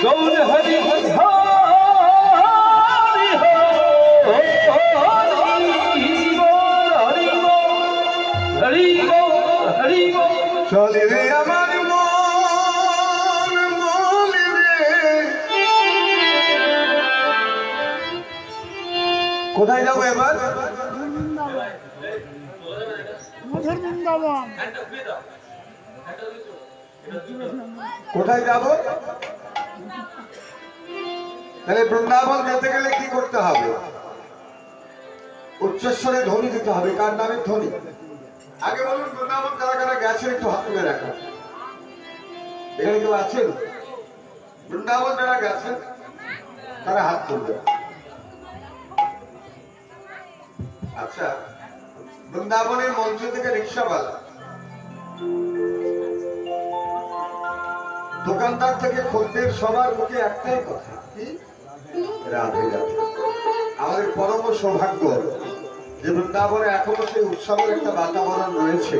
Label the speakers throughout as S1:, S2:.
S1: গৌর হরি হরি
S2: চলে রে আমার মন মনে রে। কোথায় যাবো এবার? কোথায় যাব? তাহলে বৃন্দাবন যেতে গেলে কি করতে হবে? উচ্চস্বরে ধ্বনি দিতে হবে। কার নামে ধ্বনি? আগে বলুন বৃন্দাবন কারা কারা গেছে একটু হাত তুলে রাখা। এখানে কেউ আছেন বৃন্দাবন যারা গেছেন? তারা হাত তুলবে। আচ্ছা, বৃন্দাবনের মঞ্চ থেকে রিক্সাওয়ালা, দোকানদার থেকে খদ্দের সবার মুখে একটাই কথা, কি? রাধে রাধে। আমাদের পরম সৌভাগ্য যে বৃন্দাবনে এখনো সেই উৎসবের একটা বাতাবরণ রয়েছে।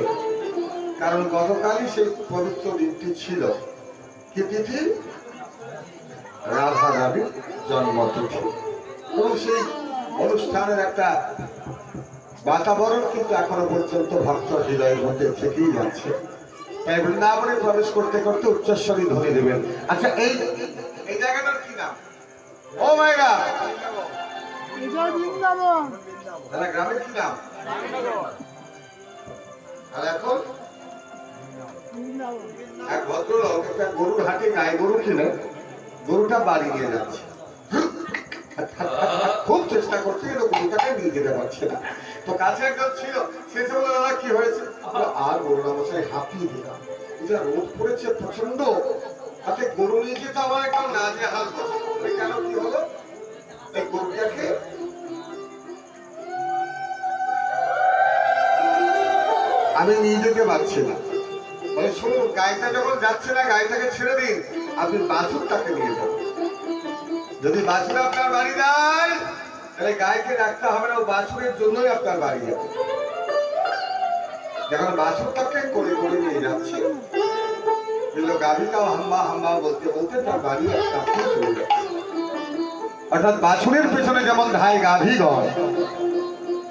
S2: কারণ গতকালই সেই পবিত্র দিনটি ছিল। কি তিথি? রাধা রানীর জন্মতিথি। এবং সেই অনুষ্ঠানের একটা বাতাবরণ কিন্তু এখনো পর্যন্ত ভক্ত হৃদয়ের মধ্যে থেকেই যাচ্ছে। তাই বৃন্দাবনে প্রবেশ করতে করতে উচ্চস্বরী ধ্বনি দেবেন। আচ্ছা, এই এই জায়গাটার কি নাম? ও মাইরা, তাহলে গ্রামের কি নাম? আর এখন এক ভদ্রলোক একটা গরুর হাটে গায়ে গরু কিনে গরুটা বাড়ি নিয়ে যাচ্ছে। খুব চেষ্টা করছে কিন্তু গরুটাকে নিয়ে যেতে পারছে না। তো কাছে একজন ছিল, সে বলল, দাদা কি হয়েছে? আর গরুটা মশাই হাঁপিয়ে দিলাম, রোদ পড়েছে প্রচন্ড, তাতে গরু নিয়ে যেতে আমার একদম নাজেহাল করছে। কেন, কি হলো? এই গরুটাকে আমি নিয়ে যেতে পারছি না। বলে শুনুন, গাড়িটা যখন যাচ্ছে না, গাড়িটাকে ছেড়ে দিন, আপনি বাছুরটাকে নিয়ে যাবেন। যদি বাছুর আপনার বাড়ি যায়, তাহলে গাইকে রাখতে হবে না, ও বাছুরের জন্যই আপনার বাড়ি যাবে। যখন বাছুরটাকে করে করে নিয়ে যাচ্ছে, গাভীটাও হাম্বা হাম্বা বলতে বলতে তার বাড়ি একটা চলে যাচ্ছে। অর্থাৎ বাছুরের পেছনে যেমন ধায় গাভীগণ,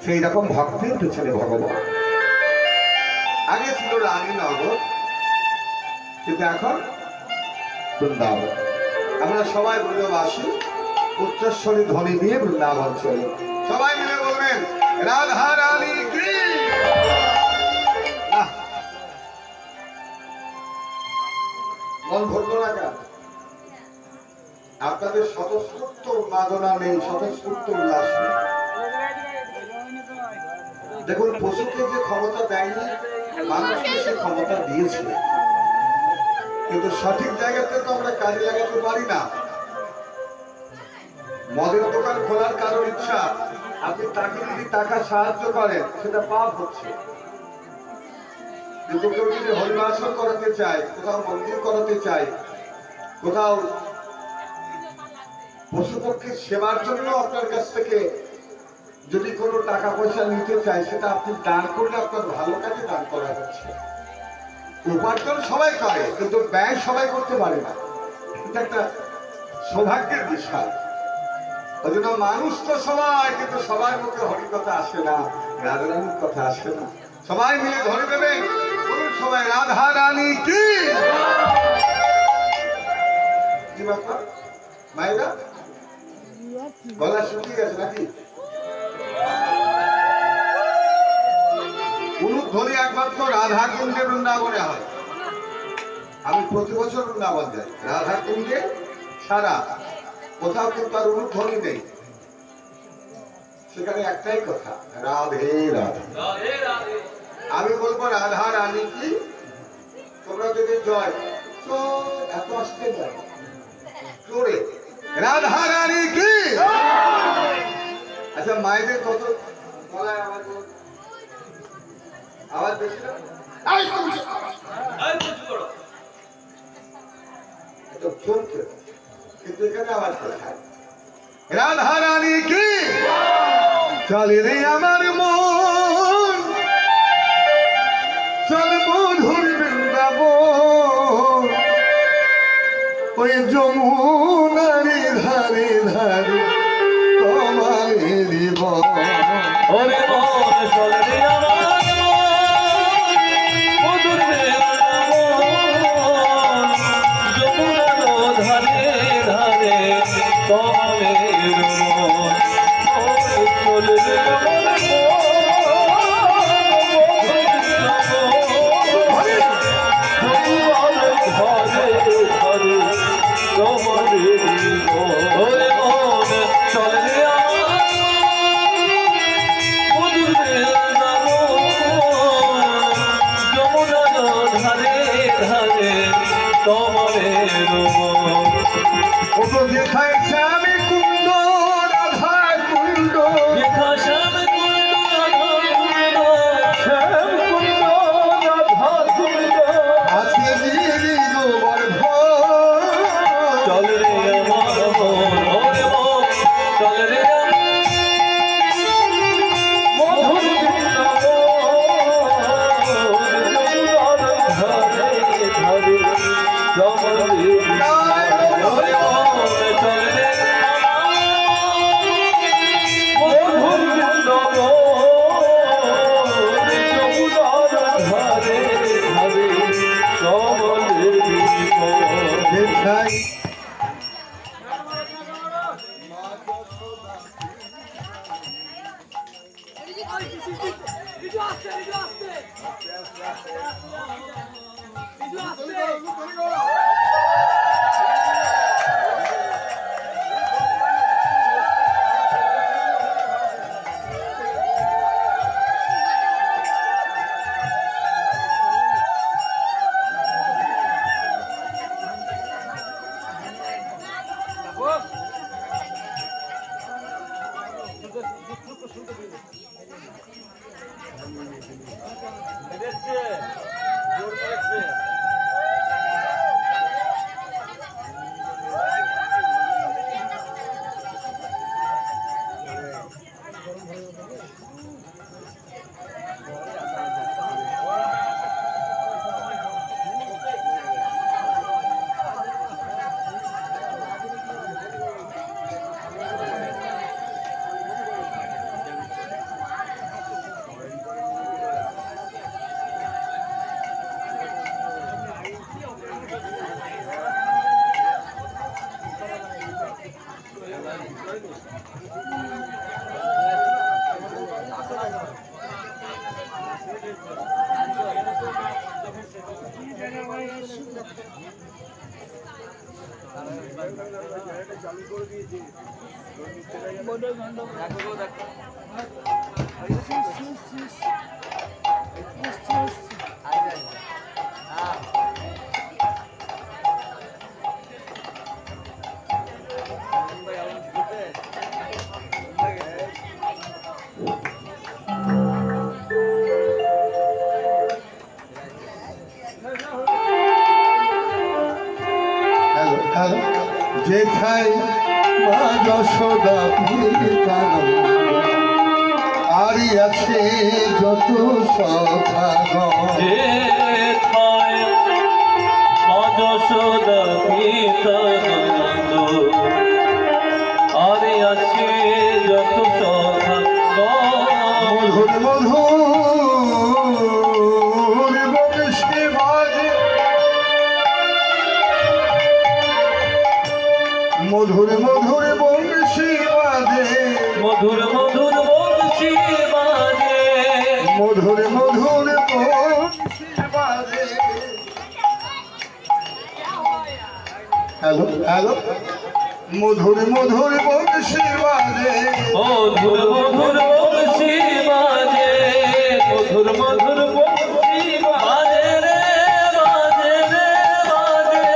S2: সেই রকম ভক্তের পেছনে ভগবান। আগে ছিল রানীনগর, কিন্তু এখন বৃন্দাবন। আমরা সবাই ব্রজবাসী, উচ্চস্বরী ধ্বনি দিয়ে বৃন্দাবন চলি। সবাই মিলে বলবেন রাধা রানী কি। মন ভরল না কেন? আপনাদের স্বতঃস্ফূর্ত উন্মাদনা নেই, স্বতঃস্ফূর্ত উল্লাস নেই। দেখুন, পশুকে যে ক্ষমতা দেয়নি, মানুষকে সে ক্ষমতা দিয়েছে, কিন্তু সঠিক জায়গাতে তো আমরা কাজে লাগাতে পারি না। মদের দোকান খোলার কারোর ইচ্ছা, আপনি তাকে যদি টাকা সাহায্য করেন, সেটা পাপ হচ্ছে। কিন্তু কেউ যদি হরিবাসন করাতে চায়, কোথাও মন্দির করাতে চায়, কোথাও পশুপক্ষের সেবার জন্য আপনার কাছ থেকে যদি কোনো টাকা পয়সা নিতে চায়, সেটা আপনি দান করলে আপনার ভালো কাজে দান করা হচ্ছে। উপার্জন সবাই করে, কিন্তু ব্যয় সবাই করতে পারে না। এটা একটা সৌভাগ্যের বিষয়। ওই জন্য মানুষ তো সবাই, কিন্তু সবার মুখে হরিকথা আসে না, রাধা রানীর কথা আসে না। সবাই মিলে ধরে দেবেন, বলুন সবাই রাধা রানী কি। কি ব্যাপার মায়েরা, গলা শুকিয়ে গেছে নাকি? উলুধ্বনি একমাত্র রাধা কুণ্ডে বৃন্দাবনে হয়। আমি প্রতি বছর বৃন্দাবন যাই, রাধা কুণ্ডে ছাড়া কোথাও কিন্তু আর উলুধ্বনি নেই। সেখানে একটাই কথা, রাধে রাধে। আমি বলবো রাধা রানী কি। তোমরা যদি জয় এত আসতে যাও জোরে, রাধা রানী কি। আচ্ছা, মায়েদের কত গলায় আওয়াজ বেশি না? কিন্তু এখানে আওয়াজ কোথায়? রাধা রানী কি। চলে রে আমার মন, চল মধুর বৃন্দাবন, ওই যমুনারি ধারে ধারে তোমারি বন
S1: ওরে মন চলে রে আমার মধুর যমুনার ধারে ধারে তোমার মন চলে রে
S2: যেখায় শ্যামে কুণ্ড রাধা কুণ্ড
S1: শ্যাম কুণ্ড রাধা কুণ্ড
S2: আছে গিরি গোবর্ধ
S1: চল রে আমার মন ওরে মন চল রে মধুর
S2: যেখায় মা যশোদা বিবেকানন্দ আরি আছে যত সখাগণ
S1: যেথায় মা যশোদা বিবেকানন্দ আরি আছে যত সখাগণ
S2: মধুর মধুর বংশী বাজে মধুর মধুর বংশী বাজে
S1: মধুর মধুর বংশী বাজে
S2: মধুর মধুর বংশী বাজে হ্যালো হ্যালো মধুর মধুর বংশী বাজে
S1: মধুর মধুর বংশী বাজে মধুর মধুর বংশী বাজে রে বাজে রে বাজে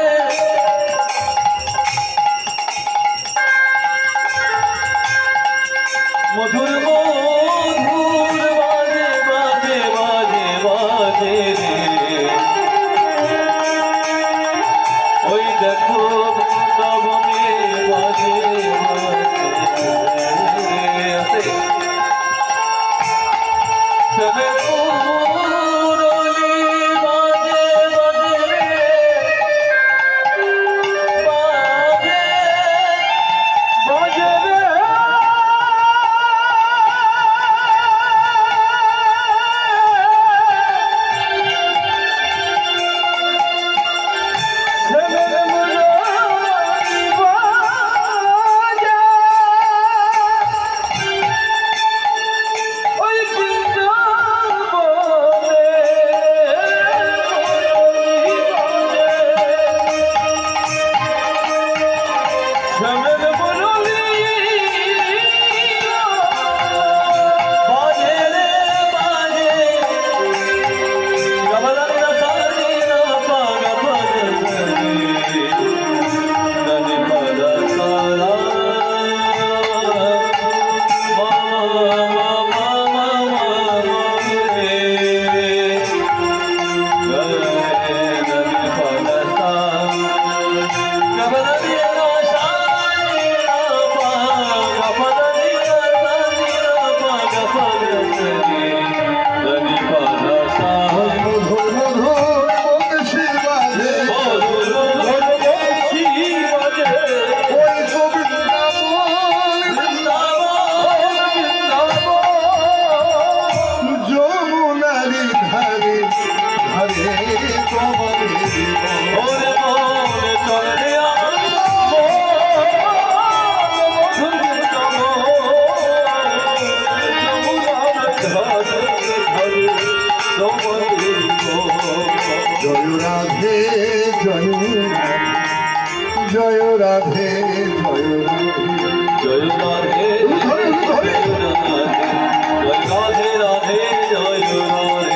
S1: মধুর মধুর বাজে বাজে বাজে বাজে রে ওই দেখো বৃন্দাবনে বাজে বাজে সবে মুরলি বাজে বাজে রে
S2: জয় রাধে জয় জয় রাধে জয়
S1: জয় রাধে জয় রাধে রাধে রাধে জয় রাধে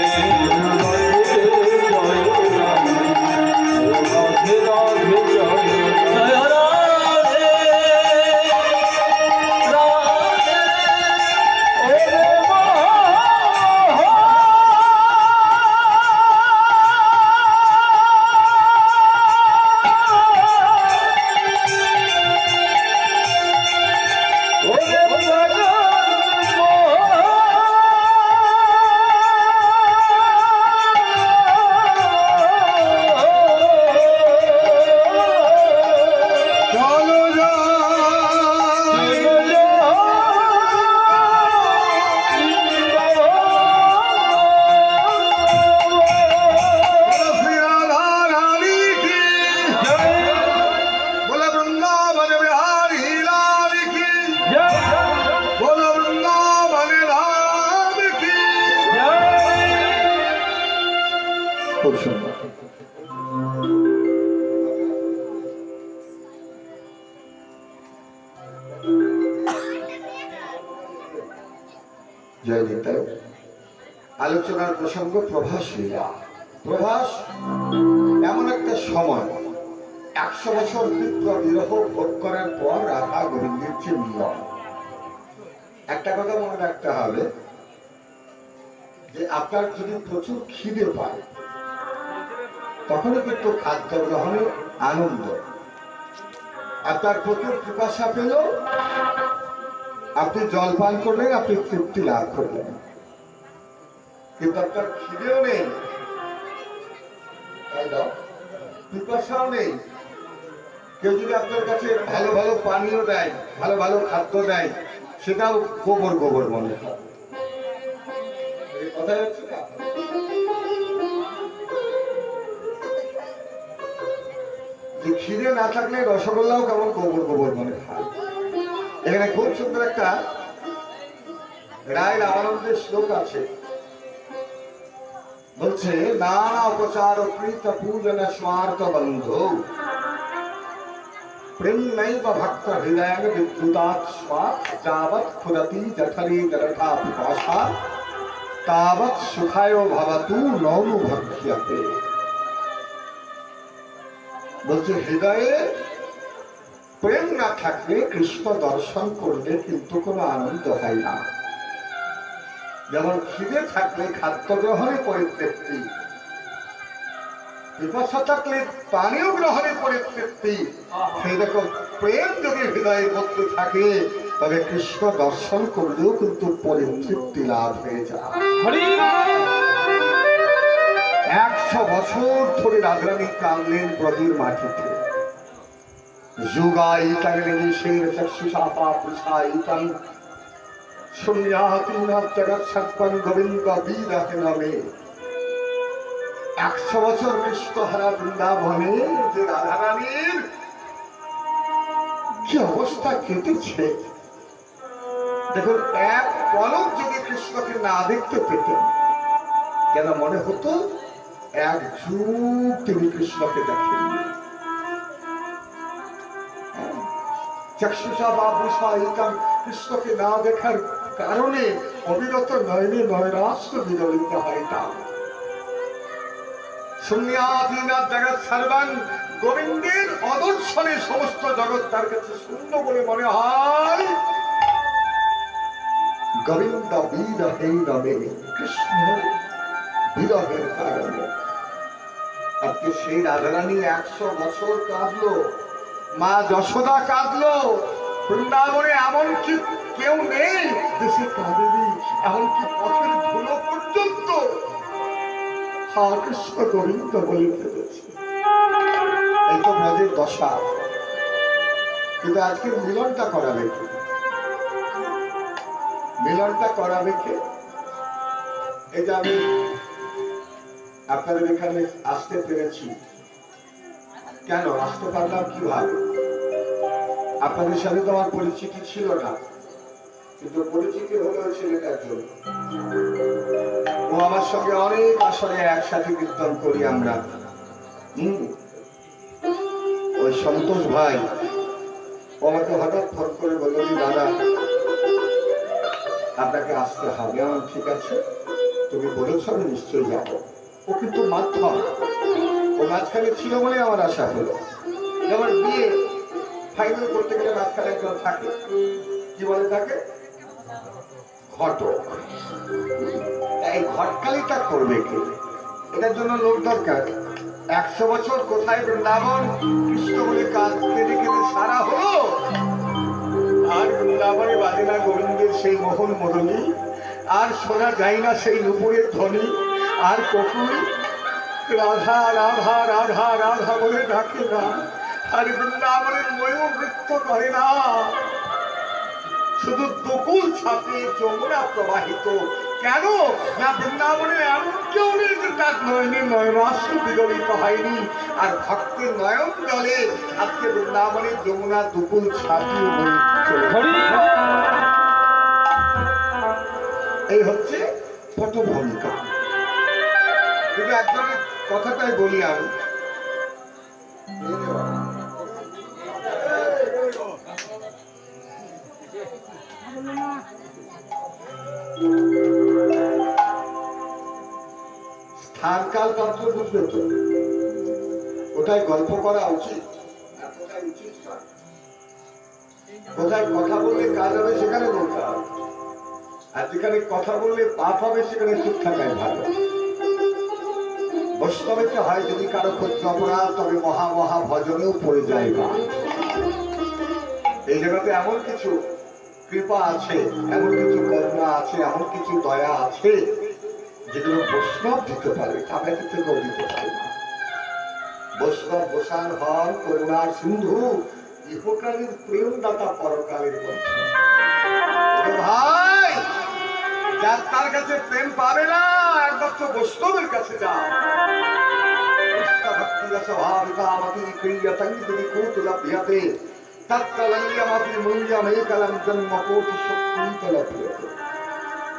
S2: খুব সুন্দর। জয় নিতাই। আলোচনার প্রসঙ্গ প্রভাস লীলা। প্রভাস এমন একটা সময় 100 বছর তীব্র বিরহ ভোগ করার পর রাধা গোবিন্দের যে মিলন। একটা কথা মনে রাখতে হবে যে আপনার যদি প্রচুর খিদে পায় তখনও কিন্তু খাদ্য গ্রহণের আনন্দ, আপনার প্রচুর পিপাসা পেল আপনি জল পান করলেন, আপনি তৃপ্তি লাভ করলেন, কিন্তু আপনার খিদেও নেই, পিপাসাও নেই। কেউ যদি আপনার কাছে ভালো ভালো পানীয় দেয়, ভালো ভালো খাদ্য দেয়, সেটাও গোবর গোবর মনে হয়। কথা হচ্ছে না? যে খিদে না থাকলে রসগোল্লাও কেমন গোবর গোবর মনে হয়। এখানে খুব সুন্দর একটা রায় রামানন্দের শ্লোক আছে, বলছে নানা উপচার কৃত পূজন স্মার্ত বন্ধু প্রেম নৈব ভক্ত হৃদয় বিদ্যুতাৎ স্মাৎ যাবৎ ক্ষুরতি জঠরে জলঠা পিপাসা তাবৎ সুখায় ভবতু নৌনু ভক্ষ্যতে। বলছে হৃদয়ে প্রেম না থাকলে কৃষ্ণ দর্শন করলে কিন্তু কোনো আনন্দ হয় না। যেমন খিদে থাকলে খাদ্য গ্রহণে পরিতৃপ্তি, পিপাসা থাকলে পানীয় গ্রহণে পরিতৃপ্তি, সেই রকম প্রেম যদি হৃদয়ের মধ্যে থাকে তবে কৃষ্ণ দর্শন করলেও কিন্তু পরিতৃপ্তি লাভ হয়ে যায়। 100 বছর ধরে রাজরানী কামলেন ব্রজের মাটিতে। যুগায়িতাং নিমিষের চক্ষুষা পুষায়িতাং শূন্যাতীনাৎ জগৎসৎপং গোবিন্দ বিরহে নমে। 100 বছর কৃষ্ণহারা বৃন্দাবনে যে রাধারানীর কি অবস্থা কেটেছে দেখুন। এক পলক যদি কৃষ্ণকে না দেখতে পেতেন যেন মনে হতো 1 যুগ তিনি কৃষ্ণকে দেখেন। চক্ষুষা বাবুষায়িতাং, কৃষ্ণকে না দেখার কারণে অবিরত নয়নে নয়নাস্ত্র বিদলিত হয়। তা শূন্যাধীনাৎ জগৎ সর্বং, গোবিন্দের অদর্শনে সমস্ত জগৎ তার কাছে শূন্য বলে মনে হয়। গোবিন্দ বিরহে রবে, কৃষ্ণ বিরহের কারণে। আজকে সেই রাধারানী 100 বছর কাঁদলো, মা যশোদা কাঁদলো, বৃন্দাবনে এমন কি কেউ নেই দেশে কাঁদেনি, এমনকি পথের ধুলো পর্যন্ত কৃষ্ণ গোবিন্দ বলে ফেলেছে। এই তো ব্রজের দশা। কিন্তু আজকে মিলনটা করাবে কে? মিলনটা করাবে কে? এই যে আমি আপনাদের এখানে আসতে পেরেছি, কেন আসতে পারলাম কিভাবে? আপনাদের সাথে তো আমার পরিচিতি ছিল না, কিন্তু পরিচিতি হলো ওই ছেলেটার জন্য। ও আমার সঙ্গে অনেক আসরে একসাথে কীর্তন করি আমরা। ওই সন্তোষ ভাই আমাকে হঠাৎ ফোন করে বলল, দাদা আপনাকে আসতে হবে। আমার ঠিক আছে, তুমি বলেছ, আমি নিশ্চয়ই যাবো। ও কিন্তু মাধ্যম, ও মাঝখানে ছিল বলে আমার আশা হলো। যেমন বিয়ে ফাইনাল করতে গেলে মাঝখানে একজন থাকে, কি বলে থাকে, ঘটক। এই ঘটকালিটা করবে কি? এটার জন্য লোক দরকার। 100 বছর কোথায় বৃন্দাবন কৃষ্ণ বলে কাজ কেঁদে কেঁদে সারা হলো, আর বৃন্দাবনে বাজে না গোবিন্দের সেই মোহন মুরলী, আর শোনা যায় না সেই নুপুরের ধ্বনি, আর ককুল রাধা রাধা রাধা রাধা বলে ডাকে না, আর বৃন্দাবনের ময়ূর নৃত্য করে না, শুধু দুকুল ছাপিয়ে যমুনা প্রবাহিত। কেন না বৃন্দাবনের এমন কেউ নেই যে তার নয়নে নয়নাশ্র বিগলিত হয়নি, আর ভক্তের নয়ন জলে আজকে বৃন্দাবনের যমুনা দুকুল ছাপিয়ে এই হচ্ছে পটভূমিকা। কিন্তু একজনের কথাটাই বলি আমি, স্থানকাল পাত্র বুঝবে তো, কোথায় গল্প করা উচিত, কোথায় কথা বললে কাজ হবে সেখানে বলতে হবে, আর যেখানে কথা বললে পাপ হবে সেখানে চুপ থাকাই ভালো। বৈষ্ণবেতে হয় যদি কারো ক্ষুদ্র অপরাধ, তবে মহা মহা ভজনেও পড়ে যায় না। এই জগতে এমন কিছু কৃপা আছে, এমন কিছু করুণা আছে, এমন কিছু দয়া আছে যেগুলো বৈষ্ণব দিতে পারে, তাকে কিন্তু কেউ দিতে পারে না। বৈষ্ণব বসান হন করুণার সিন্ধু, ইহকালের প্রেমদাতা পরকালের বন্ধু। ভাই যার তার কাছে প্রেম পাবে না, একমাত্র বৈষ্ণবের কাছে যা। ভক্তি স্বভাবিকা আমাকে ক্রিয়াতং যদি কুতুলা প্রিয়তে তৎকালঙ্গমাপি মূল্যমেকলং জন্ম কোটি শক্তিতলা প্রিয়তে।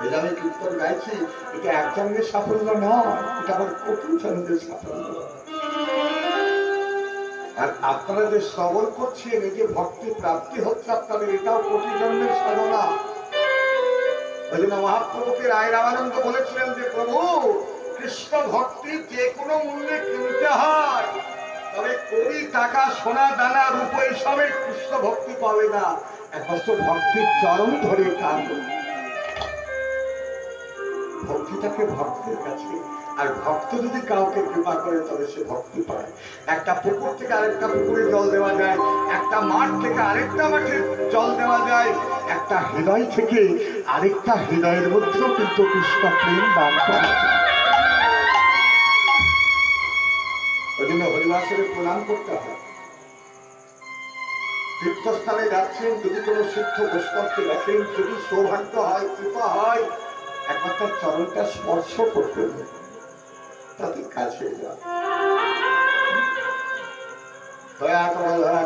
S2: এটা আমি কীর্তন গাইছি, এটা একজনের সাফল্য নয়, এটা আমার কোটি জনের সাফল্য। আর আপনারা যে শ্রবণ করছেন, এই যে ভক্তি প্রাপ্তি হচ্ছে আপনাদের, এটাও কোটি জন্মের সাধনা। ওই জন্য মহাপ্রভুকে রায় রামানন্দ বলেছিলেন যে প্রভু, কৃষ্ণ ভক্তি যে কোনো মূল্যে কিনতে হয়, তবে কোটি টাকা সোনা দানা রূপ এসবের কৃষ্ণ ভক্তি পাবে না। একমাত্র ভক্তির চরণ ধরে টান, ভক্তিটাকে ভক্তের কাছে। আর ভক্ত যদি কাউকে কৃপা করে তবে সে ভক্তি পায়। একটা পুকুর থেকে আরেকটা পুকুরে জল দেওয়া যায়, একটা মাঠ থেকে আরেকটা মাঠে জল দেওয়া যায়, একটা হৃদয় থেকে আরেকটা হৃদয়ের মধ্যেও কিন্তু কৃষ্ণ প্রেম দান করা যায়। ওই জন্য হরিবাসরে প্রণাম করতে হয়। তীর্থস্থানে যাচ্ছেন, যদি কোনো সিদ্ধ বৈষ্ণবকে দেখেন, যদি সৌভাগ্য হয়, কৃপা হয়, একমাত্র চরণটা স্পর্শ করতে হবে, তাদের কাছে যান। দয়া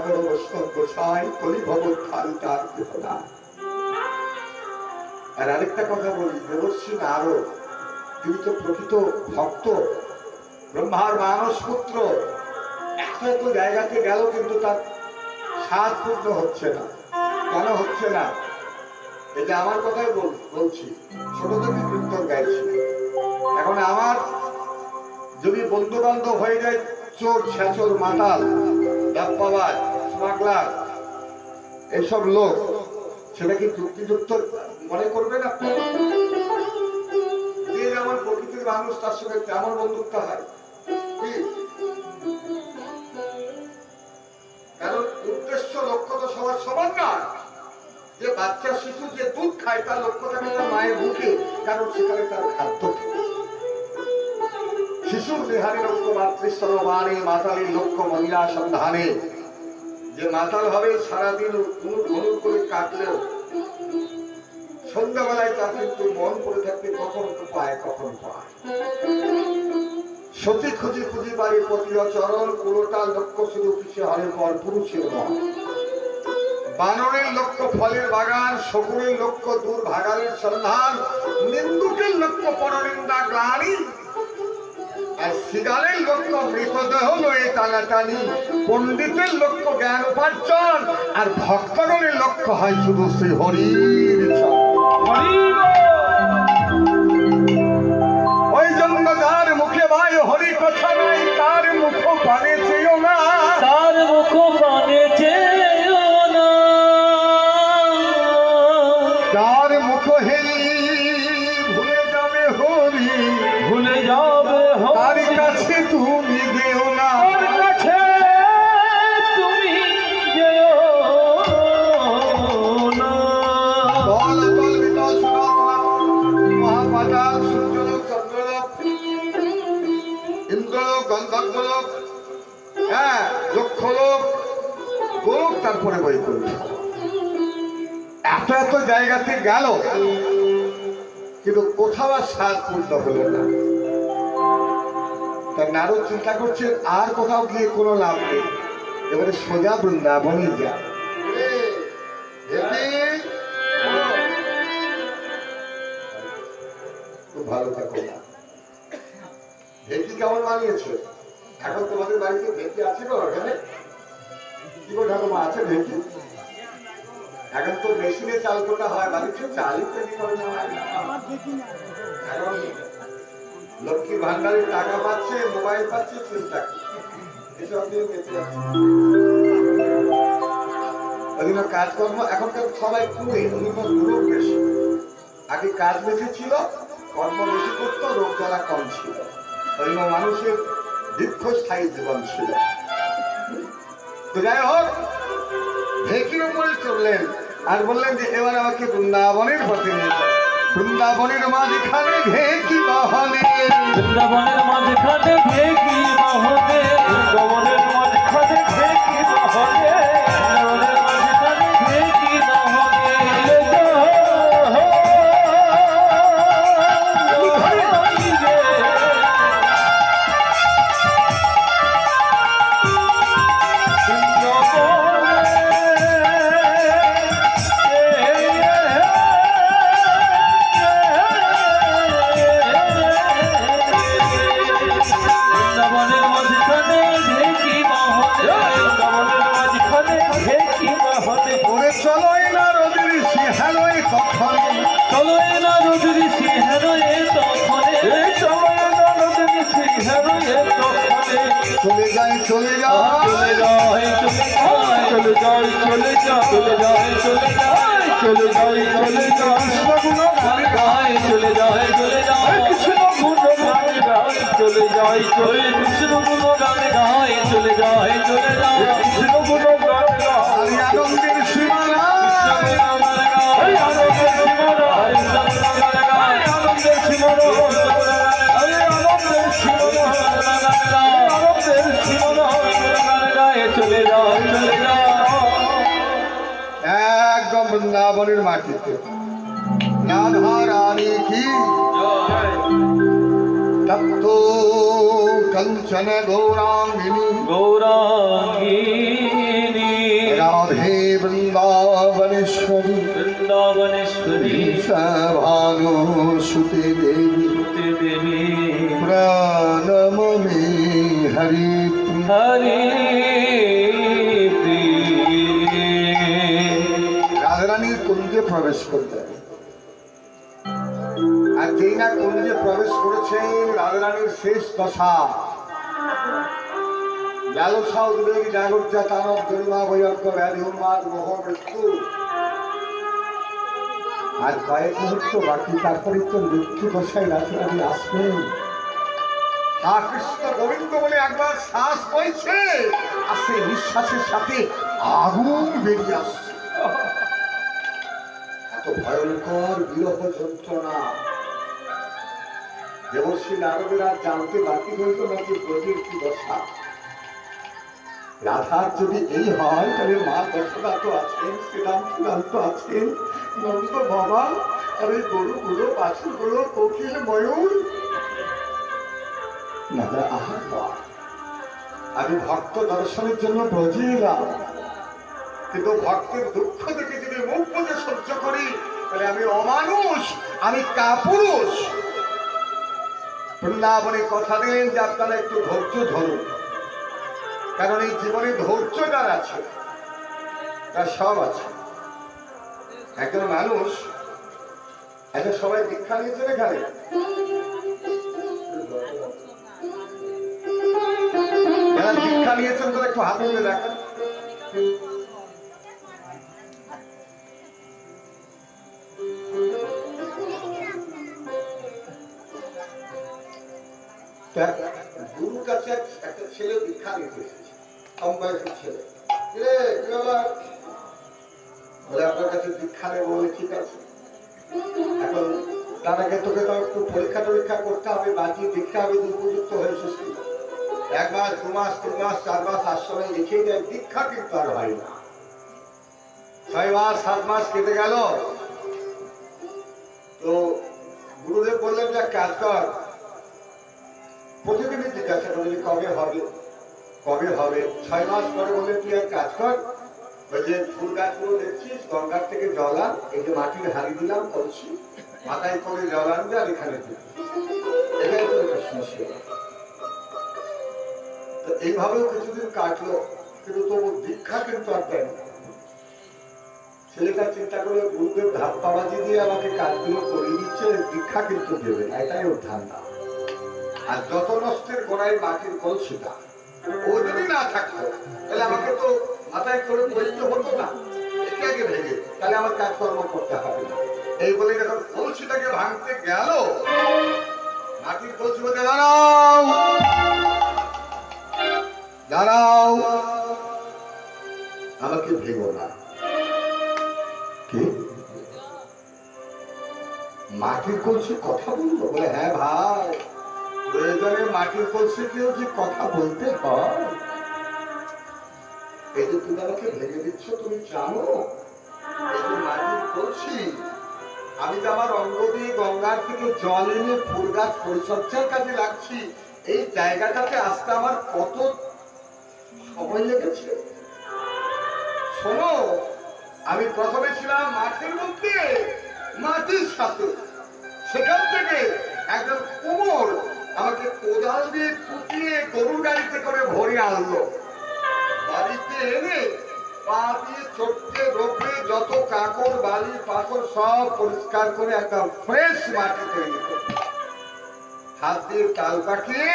S2: করো বৈষ্ণব গোসাই, কলি ভগৎ তার কৃপা। আর আরেকটা কথা বলি, দেবশ্রী নারদ তিনি তো প্রকৃত ভক্ত, ব্রহ্মার মানস পুত্র, এত এত জায়গাতে গেল কিন্তু তার স্বাদ পূর্ণ হচ্ছে না। কেন হচ্ছে না? এটা আমার কথাই বলছি, ছোট থেকে কীর্তন গাইছি। এখন আমার যদি বন্ধু বান্ধব হয়ে যায় চোর, ছেচর, মাতাল, ডাব্বাবাজ, স্মাগলার, এইসব লোক, সেটা কি যুক্তিযুক্ত মনে করবেন আপনি? যে যেমন প্রকৃতির মানুষ, তার সঙ্গে তেমন বন্ধুত্ব হয়। কারণ উদ্দেশ্য লক্ষ্য তো সবার সমান নয়। যে বাচ্চা শিশু যে দুধ খায়, তার লক্ষ্য থাকে তার মায়ের মুখে, কারণ সেখানে তার খাদ্য। শিশুর দেহারে লক্ষ্য মাতৃস্তরবাণে, মাতালের লক্ষ্য মহিলা সন্ধানে। যে মাতাল হবে সারাদিন অনুর করে কাটলেও সন্ধ্যাবেলায় তার কিন্তু মন পড়ে থাকবে কখন পায়, কখন পায়। সতী খুঁজি খুঁজি বাড়ি পতির চরণ, পুরোটা লক্ষ্য শুধু পিছিয়ে হরে পর পুরুষের মন। বানরের লক্ষ্য ফলের বাগান, শকুনের লক্ষ্য দূর ভাগাড়ের সন্ধান, নিন্দুকের লক্ষ্য পরনিন্দা গ্লানি, আর সিগারের লক্ষ্য মৃতদেহ লয়ে টানাটানি, পণ্ডিতের লক্ষ্য জ্ঞান উপার্জন, আর ভক্তগণের লক্ষ্য হয় শুধু শ্রী হরির ওই জন্য যার মুখে ভাই হরি কথা নাই, তার মুখ পানে চেয়েও না,
S1: তার মুখ পানে চেয়েও না,
S2: যার মুখ হেরি ভুলে যাবে হরি,
S1: ভুলে যাবে
S2: তার কাছে তুমি যেও না,
S1: তার কাছে তুমি যেও না।
S2: তল তল বিতল সুতল মহাপাতাল সূর্যলোক চন্দ্রলোক ইন্দ্রলোক গন্ধর্বলোক, হ্যাঁ যক্ষলোক গোলোক, তারপরে বৈকুণ্ঠ, এত এত জায়গাতে গেল কিন্তু কোথাও আর স্বাদ পূর্ণ হলো না। তার নারদ চিন্তা করছেন আর কোথাও গিয়ে কোনো লাভ নেই, এবারে সোজা বৃন্দাবনে যা। খুব ভালো থাকো না। ঢেকি কেমন বানিয়েছে? এখন তোমাদের বাড়িতে ঢেকি আছে গো? এখানে কি গো ঠাকুমা, আছে ঢেকি? এখন তো মেশিনে চাল কোটা হয়, বাড়িতে চালই তৈরি করে না হয়। এখন লক্ষ্মী ভান্ডারের টাকা পাচ্ছে, মোবাইল পাচ্ছে, চিন্তা কি এসব নিয়ে বেঁচে আছে। ওই জন্য কাজকর্ম এখনকার সবাই খুবই রোগ বেশি। আগে কাজ বেশি ছিল, কর্ম বেশি করতো, রোগ জ্বালা কম ছিল, ওই জন্য মানুষের দীর্ঘস্থায়ী জীবন ছিল। তো যাই হোক, ঢেকির উপরে চললেন আর বললেন যে এবার আমাকে বৃন্দাবনের পথে নিয়ে যাও। বৃন্দাবনের মাঝখানে ঢেকি বাহনে,
S1: বৃন্দাবনের মাঝখানে ঢেকি বাহনে, বৃন্দাবনের মাঝখানে ঢেকি বাহনে, বৃন্দাবনের মাঝখানে ঢেকি বাহনে,
S2: চলে যায় চলে যায়
S1: চলে যায় চলে যায় চলে যায় চলে যায় চলে যায় চলে যায় চলে যায় কৃষ্ণ গুণ গায় চলে যায় চলে যায় কৃষ্ণ গুণ গায় চলে যায় চলে কৃষ্ণ গুণ গায় চলে যায় চলে যায় কৃষ্ণ গুণ গায়
S2: আনন্দের সীমানা
S1: আনন্দের সীমানা আনন্দের সীমানা
S2: একদম বৃন্দাবনের মাটিতে রাধা রানী কি তপ্ত कंचन गौरांगिनी
S1: गौरांगिनी
S2: राधे वृंदावनेश्वरी
S1: वृंदावनेश्वरी
S2: भानुसुते देवी
S1: देवी
S2: प्रणम मे हरि
S1: हरि
S2: রাধারানীর কুঞ্জে প্রবেশ করলেন আর যেই না কুঞ্জে প্রবেশ করেছেন রাধারানীর শেষ দশা লালসা উদ্বেগ জাগর্যা তানব গরিমা বৈয়জ্ঞ ব্যাধি উন্মাদ মোহ মৃত্যু আর কয়েক মুহূর্ত বাকি, তারপরে তো মৃত্যু দশায় রাধারানী আসবেন। কৃষ্ণ গোবিন্দ বলে একবার শ্বাস বইছে আর সেই নিঃশ্বাসের সাথে আগুন বেরিয়ে আসছে। এত ভয়ঙ্কর বিরহ যন্ত্রণা দেবশ্রী নারদের আর জানতে বাকি হইত না যে ব্রজের কি দশা। রাধার যদি এই হয় তাহলে মা দশরা তো আছেন, শ্রীরাম তো আছেন, নন্দ বাবা আর এই গরুগুলো বাছুরগুলো কোকিল ময়ূর। আমি ভক্ত দর্শনের জন্য ব্রজে এলাম, কিন্তু ভক্তের দুঃখ দেখে যদি মুখ বুজে সহ্য করি তাহলে আমি অমানুষ, আমি কাপুরুষ। বৃন্দাবনে কথা দেন যে আপনারা একটু ধৈর্য ধরুন, কারণ এই জীবনে ধৈর্য যার আছে তার সব আছে। একজন মানুষ, একটা সবাই দীক্ষা নিয়েছেন এখানে, যারা দীক্ষা নিয়েছেন তারা একটু হাত তুলে দেখেন। গুরুর কাছে একটা ছেলে দীক্ষা নিতে এসেছে, কম বয়সের ছেলে। বলে আপনার কাছে দীক্ষা নেবো। বলে ঠিক আছে, এখন তার আগে তোকে তো একটু পরীক্ষা টরীক্ষা করতে হবে, বাকি দীক্ষা হবে উপযুক্ত হয়েছিস কিনা। 1 মাস 2 মাস 3 মাস 4 মাস আশ্রমে লিখেই দেয়, দীক্ষা কিন্তু আর হয় না। 6 মাস 7 মাস কেটে গেল। তো গুরুদেব বললেন যে কাজ কর, প্রতিদিনই জিজ্ঞাসা করলি কবে হবে কবে হবে। 6 মাস পরে বলে তুই এক কাজ কর, ওই যে ফুল গাছগুলো দেখছিস গঙ্গার থেকে জল আন, এই যে মাটির হাড়ি দিলাম বলছি, মাথায় করে জল আনবে আর এখানে দিবি, এটাই তোর প্রশ্ন ছিল। তো এইভাবেও কিছুদিন কাটলো, কিন্তু তবু দীক্ষা কিন্তু আর দেয় না। ছেলেটা চিন্তা করলো গুরুদেব ধাপ্পাবাজি দিয়ে আমাকে কাজগুলো করিয়ে দিচ্ছে, দীক্ষা কিন্তু দেবে না, এটাই ওর ধান্দা। আর যত নষ্টের গোড়ায় মাটির কলসিটা, ও যদি না থাকতো তাহলে আমাকে তো মাথায় করে বলতে হতো না, একে আগে ভেঙে, তাহলে আমার কাজকর্ম করতে হবে না। এই বলে যখন কলসিটাকে ভাঙতে গেল, মাটির কলসি বলতে দাঁড়াও দাঁড়াও, আমাকে ভেঙো না। কি মাটির কলসি কথা বলবো? বলে হ্যাঁ ভাই, প্রয়োজনে মাটির কলসি কেউ যে কথা বলতে হয়। এই যে তুমি আমাকে ভেঙে দিচ্ছ, তুমি জানো এই যে মাটির কলসি, আমি তো আমার অঙ্গ দিয়ে গঙ্গার থেকে জল এনে ফুল গাছ পরিচর্যার কাজে লাগছি, এই জায়গাটাতে আসতে আমার কত সময় লেগেছে। শোনো, আমি প্রথমে ছিলাম মাঠের মধ্যে, মাটির সাথে, সেখান থেকে একজন কুমোর আমাকে কোদাল দিয়ে কুপিয়ে গরুর গাড়িতে করে ভরে আনলো, বাড়িতে এনে পা দিয়ে চটকে রোপে যত কাকড় বালি পাথর সব পরিষ্কার করে একটা ফ্রেশ মাটি তৈরি করে হাত দিয়ে তাল পাকিয়ে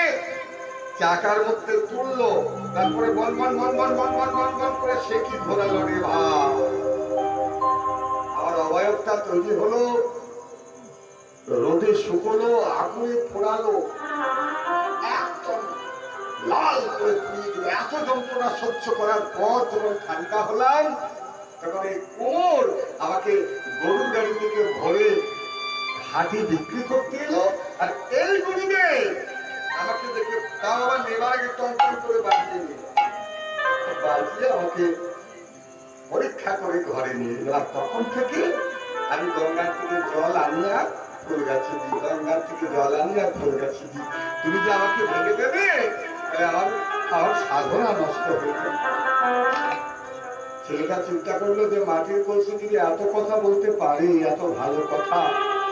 S2: চাকার মধ্যে তুললো, তারপরে বন বন বন বন বন বন বন বন করে সে কি ঘোরালো রে ভাই। আমার অবয়বটা তৈরি হলো, রোদে শুকনো, আগুনে পোড়ালো, একদম লাল করে পুড়িয়ে দিল। এত যন্ত্রণা সহ্য করার পর যখন ঠান্ডা হলাম, তখন এই কোমর আমাকে গরুর গাড়ি থেকে ভরে হাঁটি বিক্রি করতে এলো। আর এই গরুকে আমাকে দেখে, তাও আবার নেবার আগে টন করে বাঁধিয়ে নিল, বাঁধিয়ে আমাকে পরীক্ষা করে ঘরে নিয়ে এলো। আর তখন থেকে আমি গঙ্গার থেকে জল আনি আর ফুল গাছে দিই, গঙ্গার থেকে জল আনি আর ফুল গাছে দিই। তুমি যে আমাকে ভেঙে দেবে, আমার সাধনা নষ্ট হয়ে যাবে। ছেলেটা চিন্তা করলো যে মাটির কলসি যদি এত কথা বলতে পারে, এত ভালো কথা,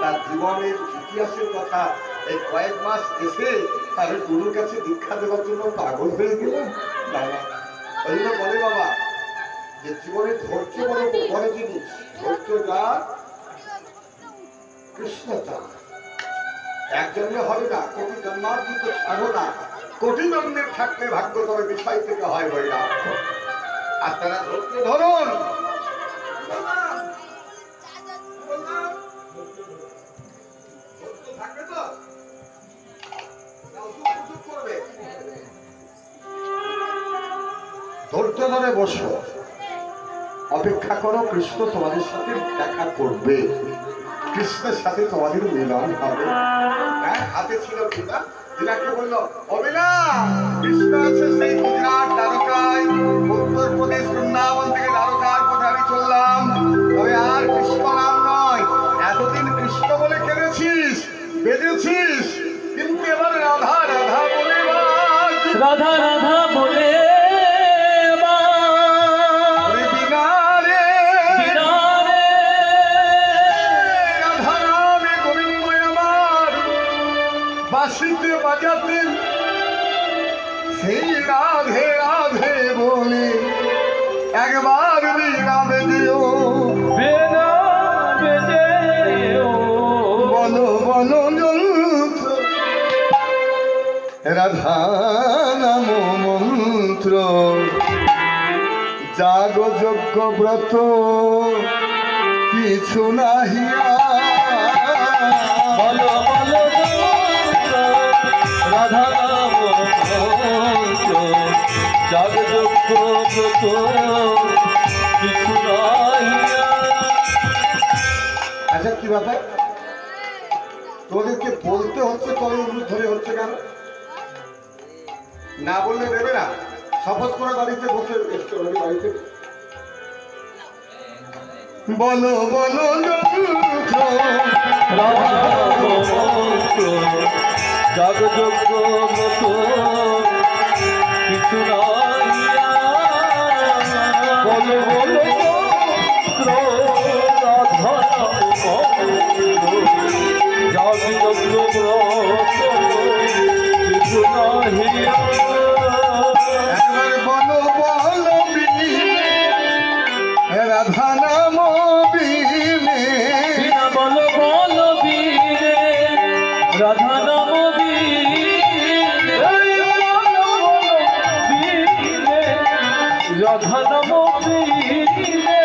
S2: তার জীবনের ইতিহাসের কথা, এই কয়েক মাস এসে আমি গুরুর কাছে দীক্ষা দেওয়ার জন্য পাগল হয়ে গেলাম। বাবা ওই জন্য বলে বাবা যে জীবনে ধৈর্য বড় জিনিস, ধৈর্য যার কৃষ্ণতা, একজনে হবে না, কোটি জন্মার্জিত সাধনা, কোটি জন্মের থাকলে ভাগ্য, তবে বিষয় থেকে হয় বইরা। আর তারা ধৈর্য ধরুন। ধৈর্য ধরে বসো, অপেক্ষা করো, কৃষ্ণ তোমাদের সাথে দেখা করবে, কৃষ্ণের সাথে তোমাদের মিলন হবে। হ্যাঁ, হাতে ছিল কিনা, দিনাকে বললো অবিনা কৃষ্ণ আছে সেই গুজরাট দ্বারকায়, উত্তরপ্রদেশ বৃন্দাবন থেকে দ্বারকার পথে আমি চললাম, তবে আর কৃষ্ণ নাম নয়। এতদিন কৃষ্ণ বলে কেঁদেছিস, বেঁধেছিস, কিন্তু এবার রাধা রাধা বলে রাধা রাধা বলে বিনা বাঁশিতে বাজাতেন সেই রাধে রাধে বলে একবার বিরামে দিও
S1: বেনা বেজে ও
S2: বলো বলো যন্ত্র রাধা নাম মন্ত্র জাগ যজ্ঞ ব্রত কিছু নাহিয়া
S1: বলো বলো রাধা নাম মন্ত্র জাগযজ্ঞ ব্রত কিছু নাহিয়া।
S2: আচ্ছা কি ব্যাপার তোদেরকে বলতে হচ্ছে তবে ধরে হচ্ছে কেন না বললে দেবে না শপথ করে বাড়িতে বসে এসছো বাড়িতে বলো বলো যন্ত্র
S1: রাধা নাম মন্ত্র জাগযজ্ঞ ব্রত কিছু নাহিয়া। বলো বলো মন্ত্র রাধা নাম মন্ত্র জাগযজ্ঞ ব্রত কিছু নাহিয়া।
S2: একবার বলো বলো বিনে রাধা নাম বিনে
S1: বিনা বলো বলো বীরে রাধা নাম বীরে বলো বলো বীরে রাধা নাম বীরে।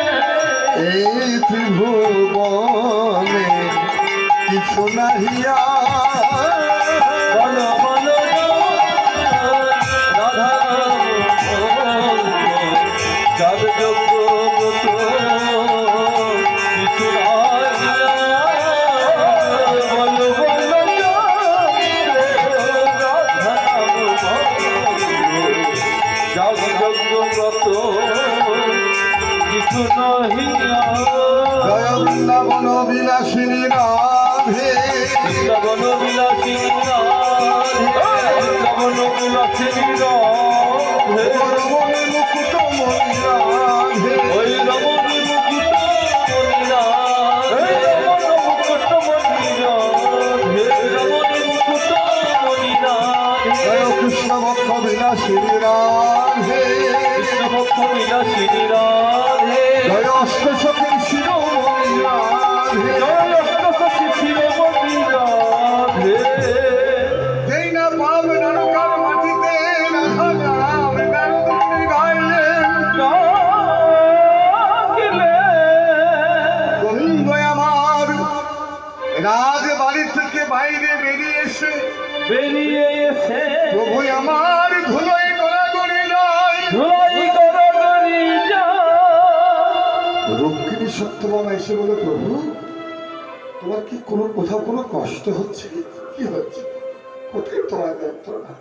S2: এই ত্রিভুবনে কিছু নাহিয়া
S1: বলো বলো রাধা নাম জাগযজ্ঞ ব্রত কিছু নাহিয়া। বলো বলো রাধা নাম জাগযজ্ঞ ব্রত কিছু নাহিয়া।
S2: জয় বৃন্দাবন বিলাসিনী রাধে
S1: বৃন্দাবন বিলাসিনী রাধে বৃন্দাবন বিলাসিনী রাধে
S2: রমণী মুকুট মণি রাধে
S1: ওই রমণী মুকুট মণি রাধে রমণ মুকুট মণি রাধে রমণী মুকুট মণি রাধে
S2: জয় কৃষ্ণ ভক্ত বিলাসিনী রাধে
S1: কৃষ্ণভক্ত বিলাসিনী রাধে
S2: জয় অষ্টসখী শিরোমণি রাধে
S1: জয় অষ্টসখী শিরোমণি রাধে।
S2: যেই না পাব নরকার মাটিতে রাধা নাম নারদমুনি গাইলেন গোবিন্দ আমার রাজ বাড়ি থেকে বাইরে বেরিয়ে এসে
S1: বেরিয়ে এসে
S2: প্রভু আমার ধুলোয় গড়াগড়ি যায়
S1: ধুলাই গড়াগড়ি যায়।
S2: রক্ষিণী সত্যভামা এসে বলে প্রভু তোমার কি কোনো কোথাও কোনো কষ্ট হচ্ছে কি হচ্ছে কোথায় তোমার যন্ত্রণা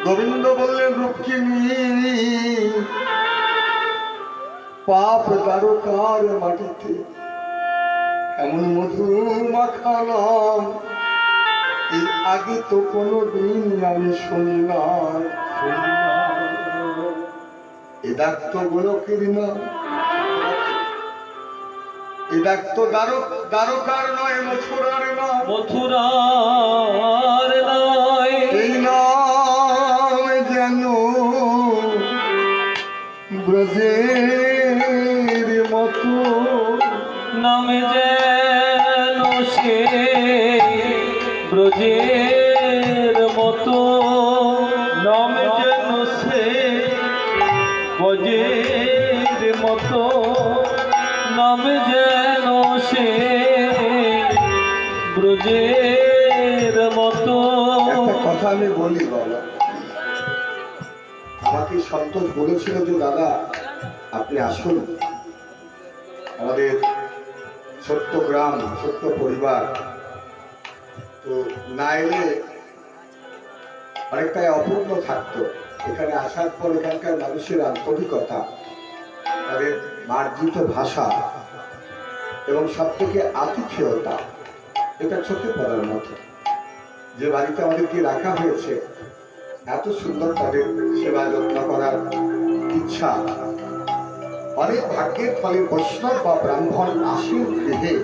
S2: গোবিন্দ বললেন রক্ষিণী পাপ দ্বারকার মাটিতে এমন মধু মাখালাম এর আগে তো কোনো দিন আমি শুনি না এ ডাক্তার গোলকের না এ ডাক্তার দ্বারকার নয় মথুরার না
S1: মথুরার নয়
S2: এই নাম যেন ব্রজের মতো
S1: নামে যেন সে ব্রজের মতো নামে যেন সে ব্রজের মতো নামে যেন সে ব্রজের মতো।
S2: একটা কথা আমি বলি বাবা আমাকে সন্তোষ বলেছিল যে দাদা আপনি আসুন আমাদের ছোট্ট গ্রাম ছোট্ট পরিবার তো না এলে অনেকটাই অপূর্ণ থাকতো এখানে আসার পর এখানকার মানুষের আন্তরিকতা তাদের মার্জিত ভাষা এবং সব থেকে আতিথেয়তা এটা চোখে পড়ার মতো যে বাড়িতে আমাদেরকে রাখা হয়েছে এত সুন্দর তাদের সেবা যত্ন করার ইচ্ছা অনেক ভাগ্যের ফলে বৈষ্ণব বা ব্রাহ্মণ আসেন গৃহে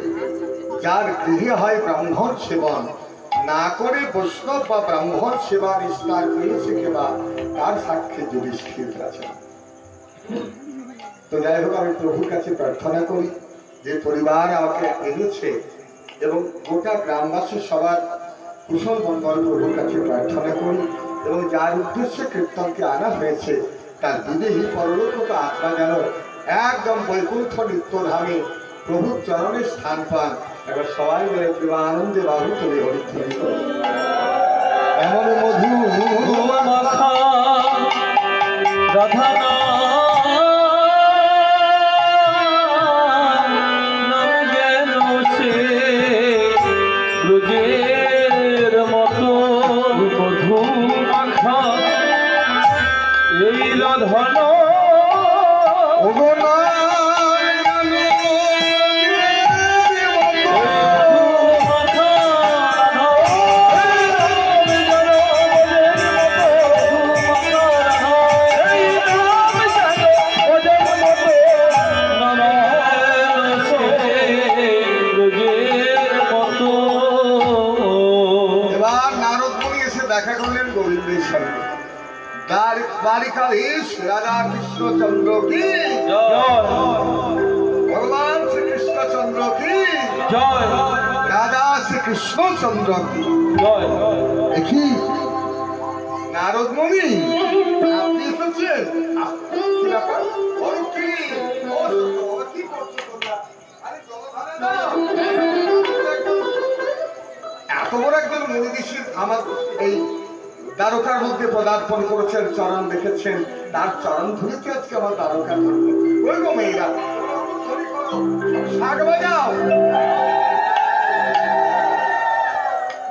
S2: যার গৃহে হয় ব্রাহ্মণ সেবন না করে বৈষ্ণব বা ব্রাহ্মণ সেবার স্থান পেয়েছে কেবা তার সাক্ষী যুধিষ্ঠির কাছে। তো যাই হোক, আমি প্রভুর কাছে প্রার্থনা করি যে পরিবার আমাকে এনেছে এবং গোটা গ্রামবাসী সবার কুশল মঙ্গল প্রভুর কাছে প্রার্থনা করি, এবং যার উদ্দেশ্যে কীর্তনকে আনা হয়েছে তার বিদেহী পরলোকিত আত্মা যেন একদম বৈকুণ্ঠ নিত্যধামে প্রভুর চরণে স্থান পান। এবার সবাই মিলে প্রিয় আনন্দে বাহু তুলে হরিধ্বনি করে এমন মধু
S1: মাখা রাধা নাম যেন সে রোজের মতো মধু মাখা এই ধন
S2: দেখা করলেন গোবিন্দের সঙ্গে। দ্বারিকাধীশ রাধা কৃষ্ণচন্দ্র কি ভগবান শ্রীকৃষ্ণচন্দ্র কি রাধা শ্রীকৃষ্ণচন্দ্র কি দেখি নারদমণি আপনি এসেছেন। কি ব্যাপার? কি করছো তোমরা? আরে জলধারা দাও। এত বড় একজন মনীষী আমার এই দ্বারকার মধ্যে পদার্পণ করেছেন, চরণ দেখেছেন, তার চরণ ধরিতে আজকে আমার দ্বারকা ধরবে। ওই গো মেয়েরা শাক বাজাও।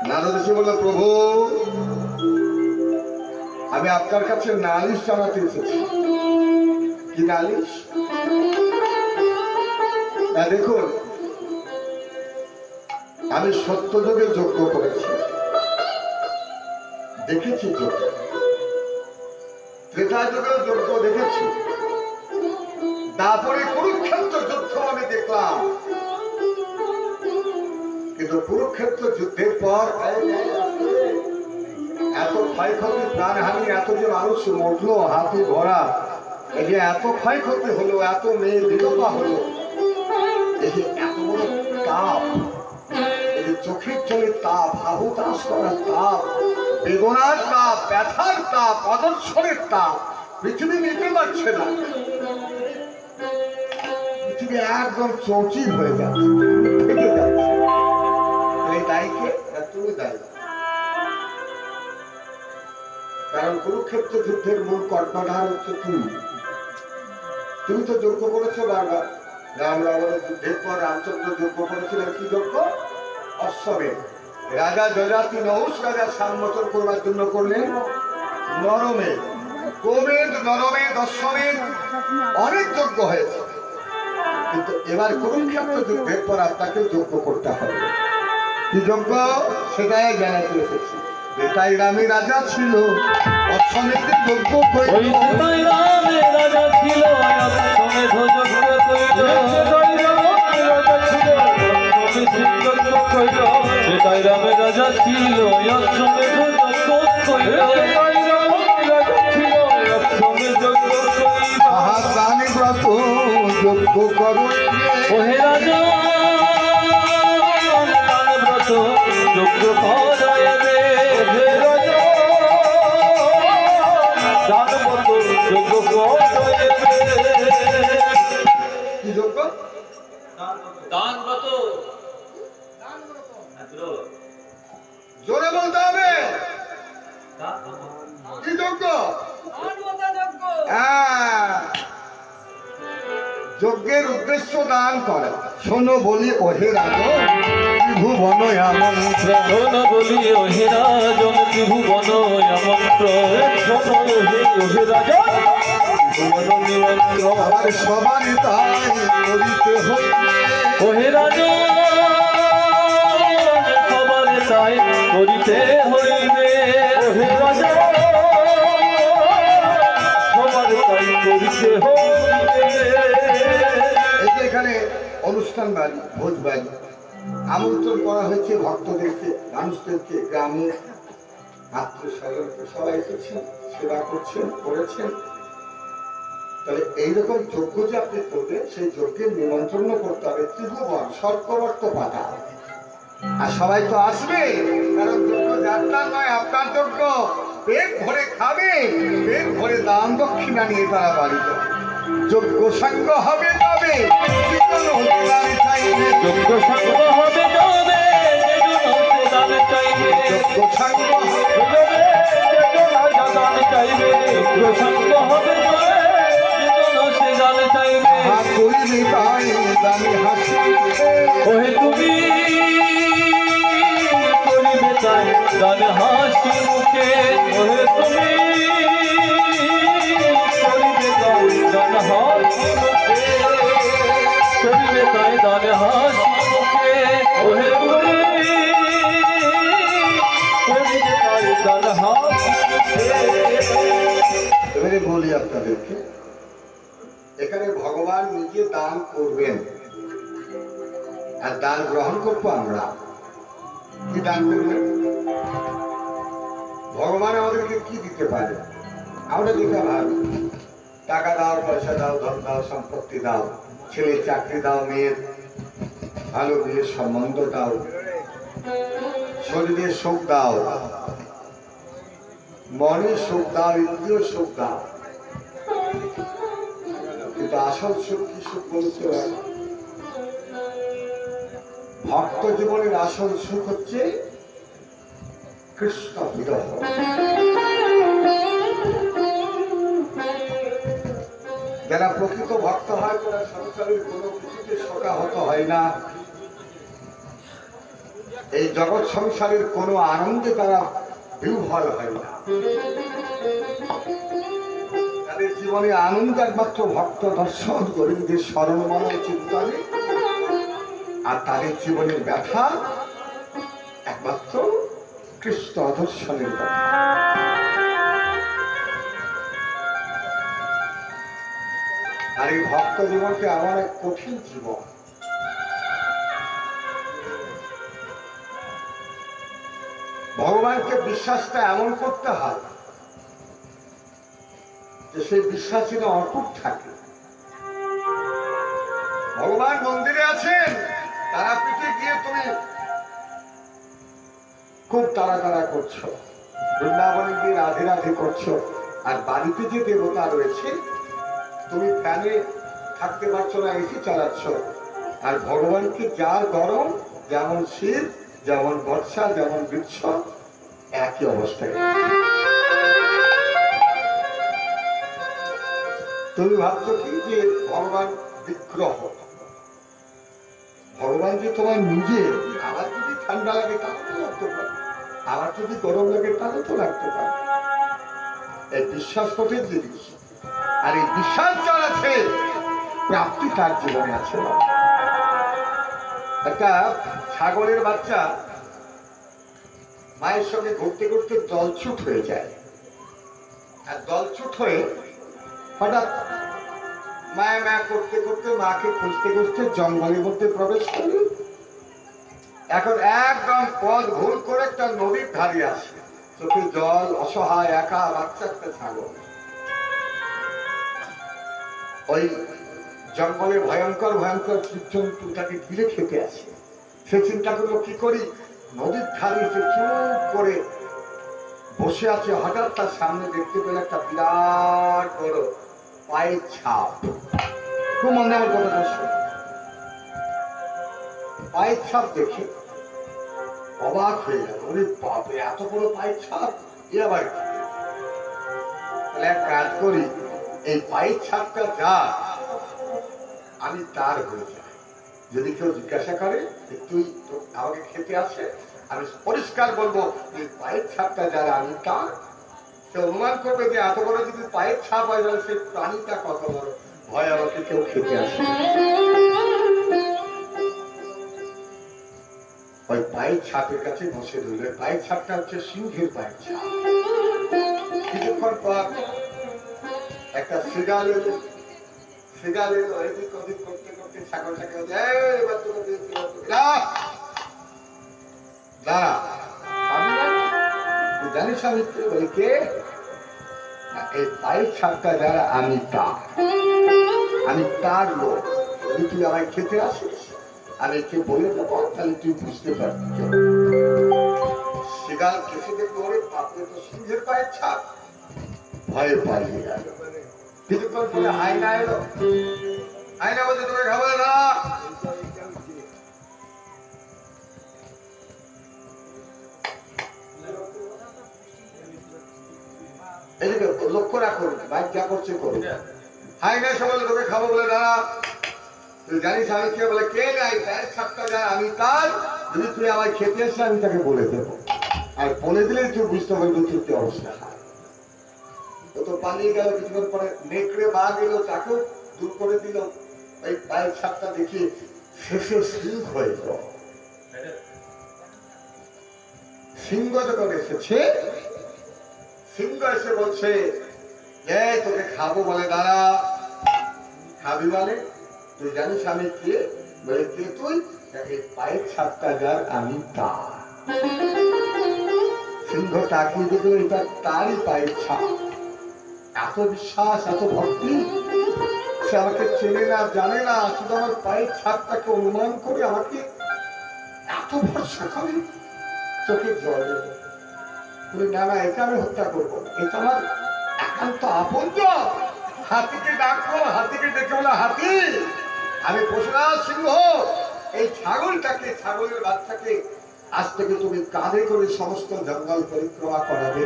S2: নারদ এসে বলল, প্রভু আমি আপনার কাছে নালিশ জানাতে এসেছি। কি নালিশ? দেখুন, আমি সত্যযুগে যজ্ঞ করেছি, দেখেছি যজ্ঞ, ত্রেতা যুগেও যজ্ঞ দেখেছি, তারপরে কুরুক্ষেত্র যুদ্ধ আমি দেখলাম। কিন্তু কুরুক্ষেত্র যুদ্ধের পর এত ক্ষয়ক্ষতি, প্রাণহানি, এত যে মানুষ মরলো, হাতি ঘোড়া, এই যে এত ক্ষয়ক্ষতি হলো, এত মেয়ে বিধবা হলো, এই যে এত বড় তাপ, চোখের জলের তাপ, হাহুতাশ করার তাপ, বেদনার তাপ, ব্যথার তাপ, অদর্শনের তাপ, পৃথিবী নিতে পারছে না। পৃথিবী একদম চৌচির হয়ে যাচ্ছে, থেকে যাচ্ছে। এই দায়ীকে তুমি দায়ী, কারণ কুরুক্ষেত্র যুদ্ধের মূল কর্ণধার হচ্ছে তুমি। তুমি তো যজ্ঞ করেছো বারবার। রাম রাবণের যুদ্ধের পর রামচন্দ্র যজ্ঞ করেছিলেন, কি যজ্ঞ? অশ্বমেধ। রাজা যজাতি নহুষ রাজা সাম্মোচন করবার জন্য করলেন নরমেধ, গোমেধ, নরমেধ, অশ্বমেধ, অনেক যজ্ঞ হয়েছে। কিন্তু এবার কুরুক্ষেত্র যুদ্ধের পর আপনাকে যজ্ঞ করতে হবে। কি যজ্ঞ? সেটাই জানাতে এসেছি। এটাই রামে রাজা ছিল, অশ্বমেধে যজ্ঞ কইল।
S1: সেটাই রামের রাজা ছিল, অশ্বমেধ যজ্ঞ কইল।
S2: মহাদানি ব্রত যজ্ঞ করো,
S1: ওহে রাজা ব্রত যজ্ঞ করায় রে, হে রাজা দান ব্রত যজ্ঞ করায় রে।
S2: কি যজ্ঞ?
S1: দান ব্রত।
S2: জোরে বলতে হবে। কি যজ্ঞ? যজ্ঞের উদ্দেশ্য দান করা। শোনো বলি ওহে রাজন ত্রিভুবন আমন্ত্র,
S1: শোনো বলি ওহে রাজন ত্রিভুবন আমন্ত্র, শোনো ওহে রাজন ত্রিভুবন নিমন্ত্র।
S2: আমার সবার তাই করিতে হইবে,
S1: ওহে রাজন সবার তাই করিতে হইবে, ওহে রাজন সবার তাই করিতে হইবে।
S2: এই যে এখানে অনুষ্ঠান বাড়ি, ভোজ বাড়ি, আমন্ত্রণ করা হয়েছে ভক্তদেরকে, মানুষদেরকে, গ্রামের আত্মীয় স্বজনকে, সবাই এসেছেন, সেবা করছেন, করেছেন। তাহলে এইরকম যজ্ঞ যে আপনি করবেন, সেই যজ্ঞের নিমন্ত্রণ করতে হবে ত্রিভুবন স্বর্গবর্ত পাতা। আর সবাই তো আসবে, কারণ যজ্ঞ যাত্রা নয়, আপনার যজ্ঞ। পেট ভরে খাবে, পেট ভরে দান দক্ষিণা নিয়ে তারা বাড়ি যাবে। যজ্ঞ সাঙ্গ হবে তবে
S1: যোগ্য সঙ্গ হবে তবে দান চাইবে,
S2: যজ্ঞ সাঙ্গ
S1: দান চাইবে, যোগ্য সঙ্গ হবে তবে দান চাইবে।
S2: করিবে তাই দামি হাসি,
S1: ওহে তুমি করিবে তাই দান হাসি মুখে, ওহে তুমি করিবে তাই দান হাসি মুখে, করিবে তাই দান হাসি মুখে, ওহে তুমি করিবে তাই দান হাসি মুখে।
S2: এবারে বলি আপনাদেরকে, এখানে ভগবান নিজে দান করবেন আর দান গ্রহণ করবো আমরা। কি দান করবেন? ভগবান আমাদেরকে কি দিতে পারে? আমরা দিতে পারি টাকা দাও, পয়সা দাও, ধন দাও, সম্পত্তি দাও, ছেলে চাকরি দাও, মেয়ের ভালো বিয়ের সম্বন্ধ দাও, শরীরের সুখ দাও, মনের সুখ দাও, ইন্দ্রিয় সুখ দাও। কিন্তু আসল সুখ কি সুখ বলতে হয়? ভক্ত জীবনের আসল সুখ হচ্ছে কৃষ্ণ বিরহ। যারা প্রকৃত ভক্ত হয় তারা সংসারের কোনো কিছুতে শোকাহত হয় না, এই জগৎ সংসারের কোনো আনন্দে তারা বিহ্বল হয় না। তাদের জীবনে আনন্দ একমাত্র ভক্ত দর্শন, গোবিন্দের স্মরণ মনন চিন্তনে। আর তাদের জীবনের ব্যথা একমাত্র কৃষ্ণ দর্শনের ব্যথা। আর এই ভক্ত জীবনকে আমার এক কঠিন জীবন। ভগবানকে বিশ্বাসটা এমন করতে হয় যে সেই বিশ্বাসীরা অটুট থাকে। ভগবান মন্দিরে আছেন, তারাপীঠে গিয়ে তুমি খুব তাড়া করছো, বৃন্দাবনে গিয়ে রাধে রাধে করছো, আর বাড়িতে যে দেবতা রয়েছে তুমি ফ্যানে থাকতে পারছো না, এসি চালাচ্ছ। আর ভগবানকে যার গরম, যেমন শীত, যেমন বর্ষা, যেমন গ্রীষ্ম, একই অবস্থায়। তুমি ভাবছো কি যে ভগবান বিগ্রহ? ভগবান যে তোমার নিজে। আমার যদি ঠান্ডা লাগে তাহলে তো লাগতে পারে, আমার যদি গরম লাগে তাহলে তো লাগতে পারে। এই বিশ্বাস কঠিন জিনিস, আর এই বিশ্বাস যার আছে প্রাপ্তি তার জীবনে আছে। একটা ছাগলের বাচ্চা মায়ের সঙ্গে ঘুরতে ঘুরতে দলছুট হয়ে যায়, আর দলছুট হয়ে হঠাৎ মায়া মায়া করতে করতে, মাকে খুঁজতে খুঁজতে জঙ্গলের মধ্যে প্রবেশ করে। এখন একদম পথ ভুল করে একটা নদীর ধারে আসে, চোখে জল, অসহায়, একা বাচ্চা একটা ছাগল। ওই জঙ্গলে ভয়ঙ্কর ভয়ঙ্কর জীবজন্তু তাকে ঘিরে খেতে আসে। সে চিন্তা করলো কি করি, নদীর ধারে সে চুপ করে বসে আছে। হঠাৎ তার সামনে দেখতে পেল একটা বিরাট বড় পায়ের ছাপ। খুব মনে আমার কথাটা শোনো। পায়ের ছাপ দেখে অবাক হয়ে গেল, ওরে বাপরে, এত বড় পায়ের ছাপ, এ আবার কি? তাহলে এক কাজ করি, এই পায়ের ছাপটা যা, আমি তার হয়ে যাই। যদি কেউ জিজ্ঞাসা করে তুই আমাকে খেতে আসে, আমি পরিষ্কার বলবো যে পায়ের ছাপটা যারা, আমি তার। সে অনুমান করবে যে এত বড় যদি পায়ের ছাপ হয় তাহলে সেই প্রাণীটা কত বড়, ভয় আমাকে কেউ খেতে আসে। ওই পায়ের ছাপের কাছে বসে রইল। পায়ের ছাপটা হচ্ছে সিংহের পায়ের ছাপ। কিছুক্ষণ পর একটা সিগাল এলো। সিগাল এলো, এদিক ওদিক করতে করতে ছাগলটাকে দাঁড়া, আমি না, তুই জানিস আমি কে? বলি কে? না, এই পায়ের ছাপটা যারা, আমি তার লোক। যদি তুই আমায় খেতে আসিস, আমি কে বলে দেবো, তাহলে তুই বুঝতে পারবি। শিকাল কেসে দেখতে ওরে বাপরে, তো সিংহের পায়ের ছাপ। ভয়ে পালিয়ে গেল। কিছুক্ষণ পরে আয়না এলো। আয়না বলছে তোকে খাবো না। এদিকে লক্ষ্য রাখুন, ভাই যা করছে করুন। আয়না সবাই তোকে খাবো বলে দাঁড়া, তুই জানিস আমি কে? বলে কে? নাই প্যান্ট ছাপটা যা, আমি তার। যদি তুই আমায় খেতে এসে আমি তাকে বলে দেবো, আর বলে দিলে তুই বুঝতে পারবি তৃতীয় অবস্থা। ও তো পালিয়ে গেল। কিছুক্ষণ পরে নেকড়ে বাঘ এলো, তাকেও দূর করে দিল। ওই পায়ের ছাপটা দেখি শেষে সিংহ হয়ে গেল। সিংহ যখন এসেছে, সিংহ এসে বলছে এই তোকে খাবো বলে দাঁড়া। খাবি বলে? তুই জানিস আমি কে? বলে কে তুই? এই পায়ের ছাপটা যার, আমি তার। সিংহ তাকিয়ে দেখলো এটা তারই পায়ের ছাপ। এত বিশ্বাস, এত ভক্তি। সে আমাকে চেনে না, জানে না, শুধু আমার পায়ের ছাপটাকে অনুমান করে আমাকে এত ভরসা করে। চোখে জল এলো। বলে না না, এটা আমি হত্যা করবো, এটা আমার একান্ত আপনজন। হাতিকে ডাকবো, হাতিকে ডেকে বলো হাতি আমি পশুরাজ সিংহ, এই ছাগলটাকে, ছাগলের বাচ্চাকে আজ থেকে তুমি কাঁধে করে সমস্ত জঙ্গল পরিক্রমা করাবে,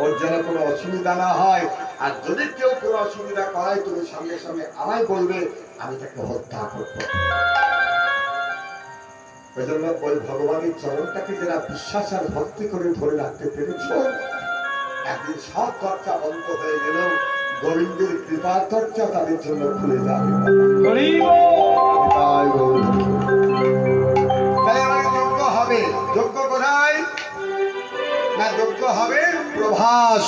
S2: ওর যেন কোনো অসুবিধা না হয়। আর যদি কেউ কোনো অসুবিধা করায় তুমি সঙ্গে সঙ্গে আমায় বলবে, আমি তাকে হত্যা করবো। ওই জন্য ওই ভগবানের চরণটাকে যারা বিশ্বাস আর ভক্তি করে ধরে রাখতে পেরেছ, একদিন সব চর্চা বন্ধ হয়ে গেল, গোবিন্দের কৃপা চর্চা তাদের জন্য খুলে যাবে। তাই আমাকে যজ্ঞ হবে। যজ্ঞ কোথায়? না, যজ্ঞ হবে প্রভাস।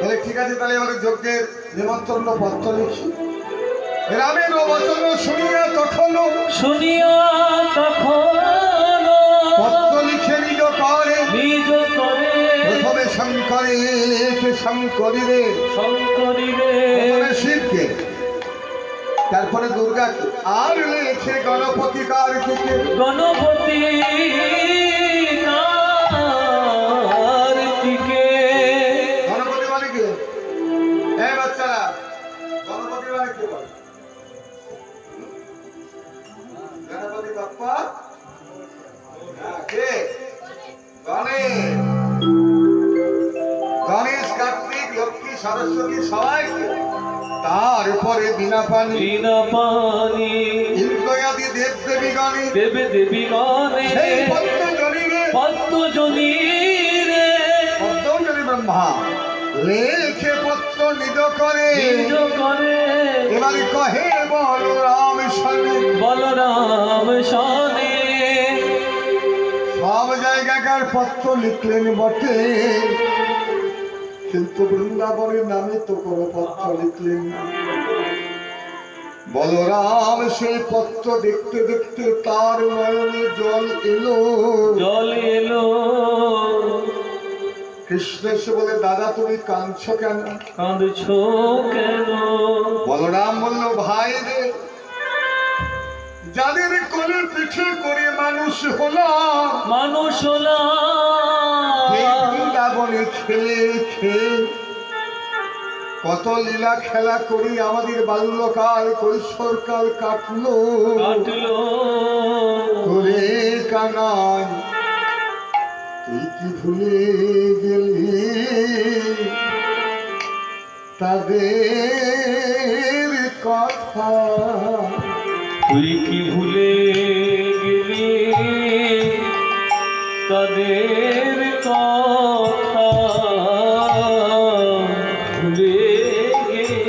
S2: বলে ঠিক আছে, তাহলে আমাকে যজ্ঞের নিমন্ত্রণ পত্র লিখি। রামের বচন শুনিয়া তখন পত্র লিখে নিজ করে প্রথমে শঙ্করীরে শিবকে, তারপরে দুর্গাকে, আর লেখে গণপতি কার্তিকে।
S1: গণপতি
S2: গণপতি মানে কে? এই বাচ্চারা, গণপতি মানে কে বলে? গণপতি বাপ্পা কে? গণেশ, কার্তিক, লক্ষ্মী, সরস্বতী সবাই। তারপরে বিনা পানি ইন্দ্রয়াদি দেব দেবী গণে
S1: পদ্মজনী
S2: ব্রহ্মা লেখে পত্র নিজ করে। এবারে কহে বলরাম
S1: শনে
S2: সব জায়গাকার পত্র লিখলেন বটে, কিন্তু বৃন্দাবনের নামে তো কোনো পত্র লিখলেন না। বলরাম সেই পত্র দেখতে দেখতে তার নয়নে জল এলো। কৃষ্ণ এসে বলে দাদা তুমি কাঁদছো কেন? বলরাম বলল ভাই রে, যাদের কোলে পিঠে করে মানুষ হলাম বৃন্দাবনে খেলে খেয়ে কত লীলা খেলা করি আমাদের বাল্যকাল কৈশোরকাল কাটলো। করে কানাই তুই কি ভুলে গেলি তাদের কথা?
S1: তুই কি ভুলে গেলি তাদের কথা? ভুলে গেলি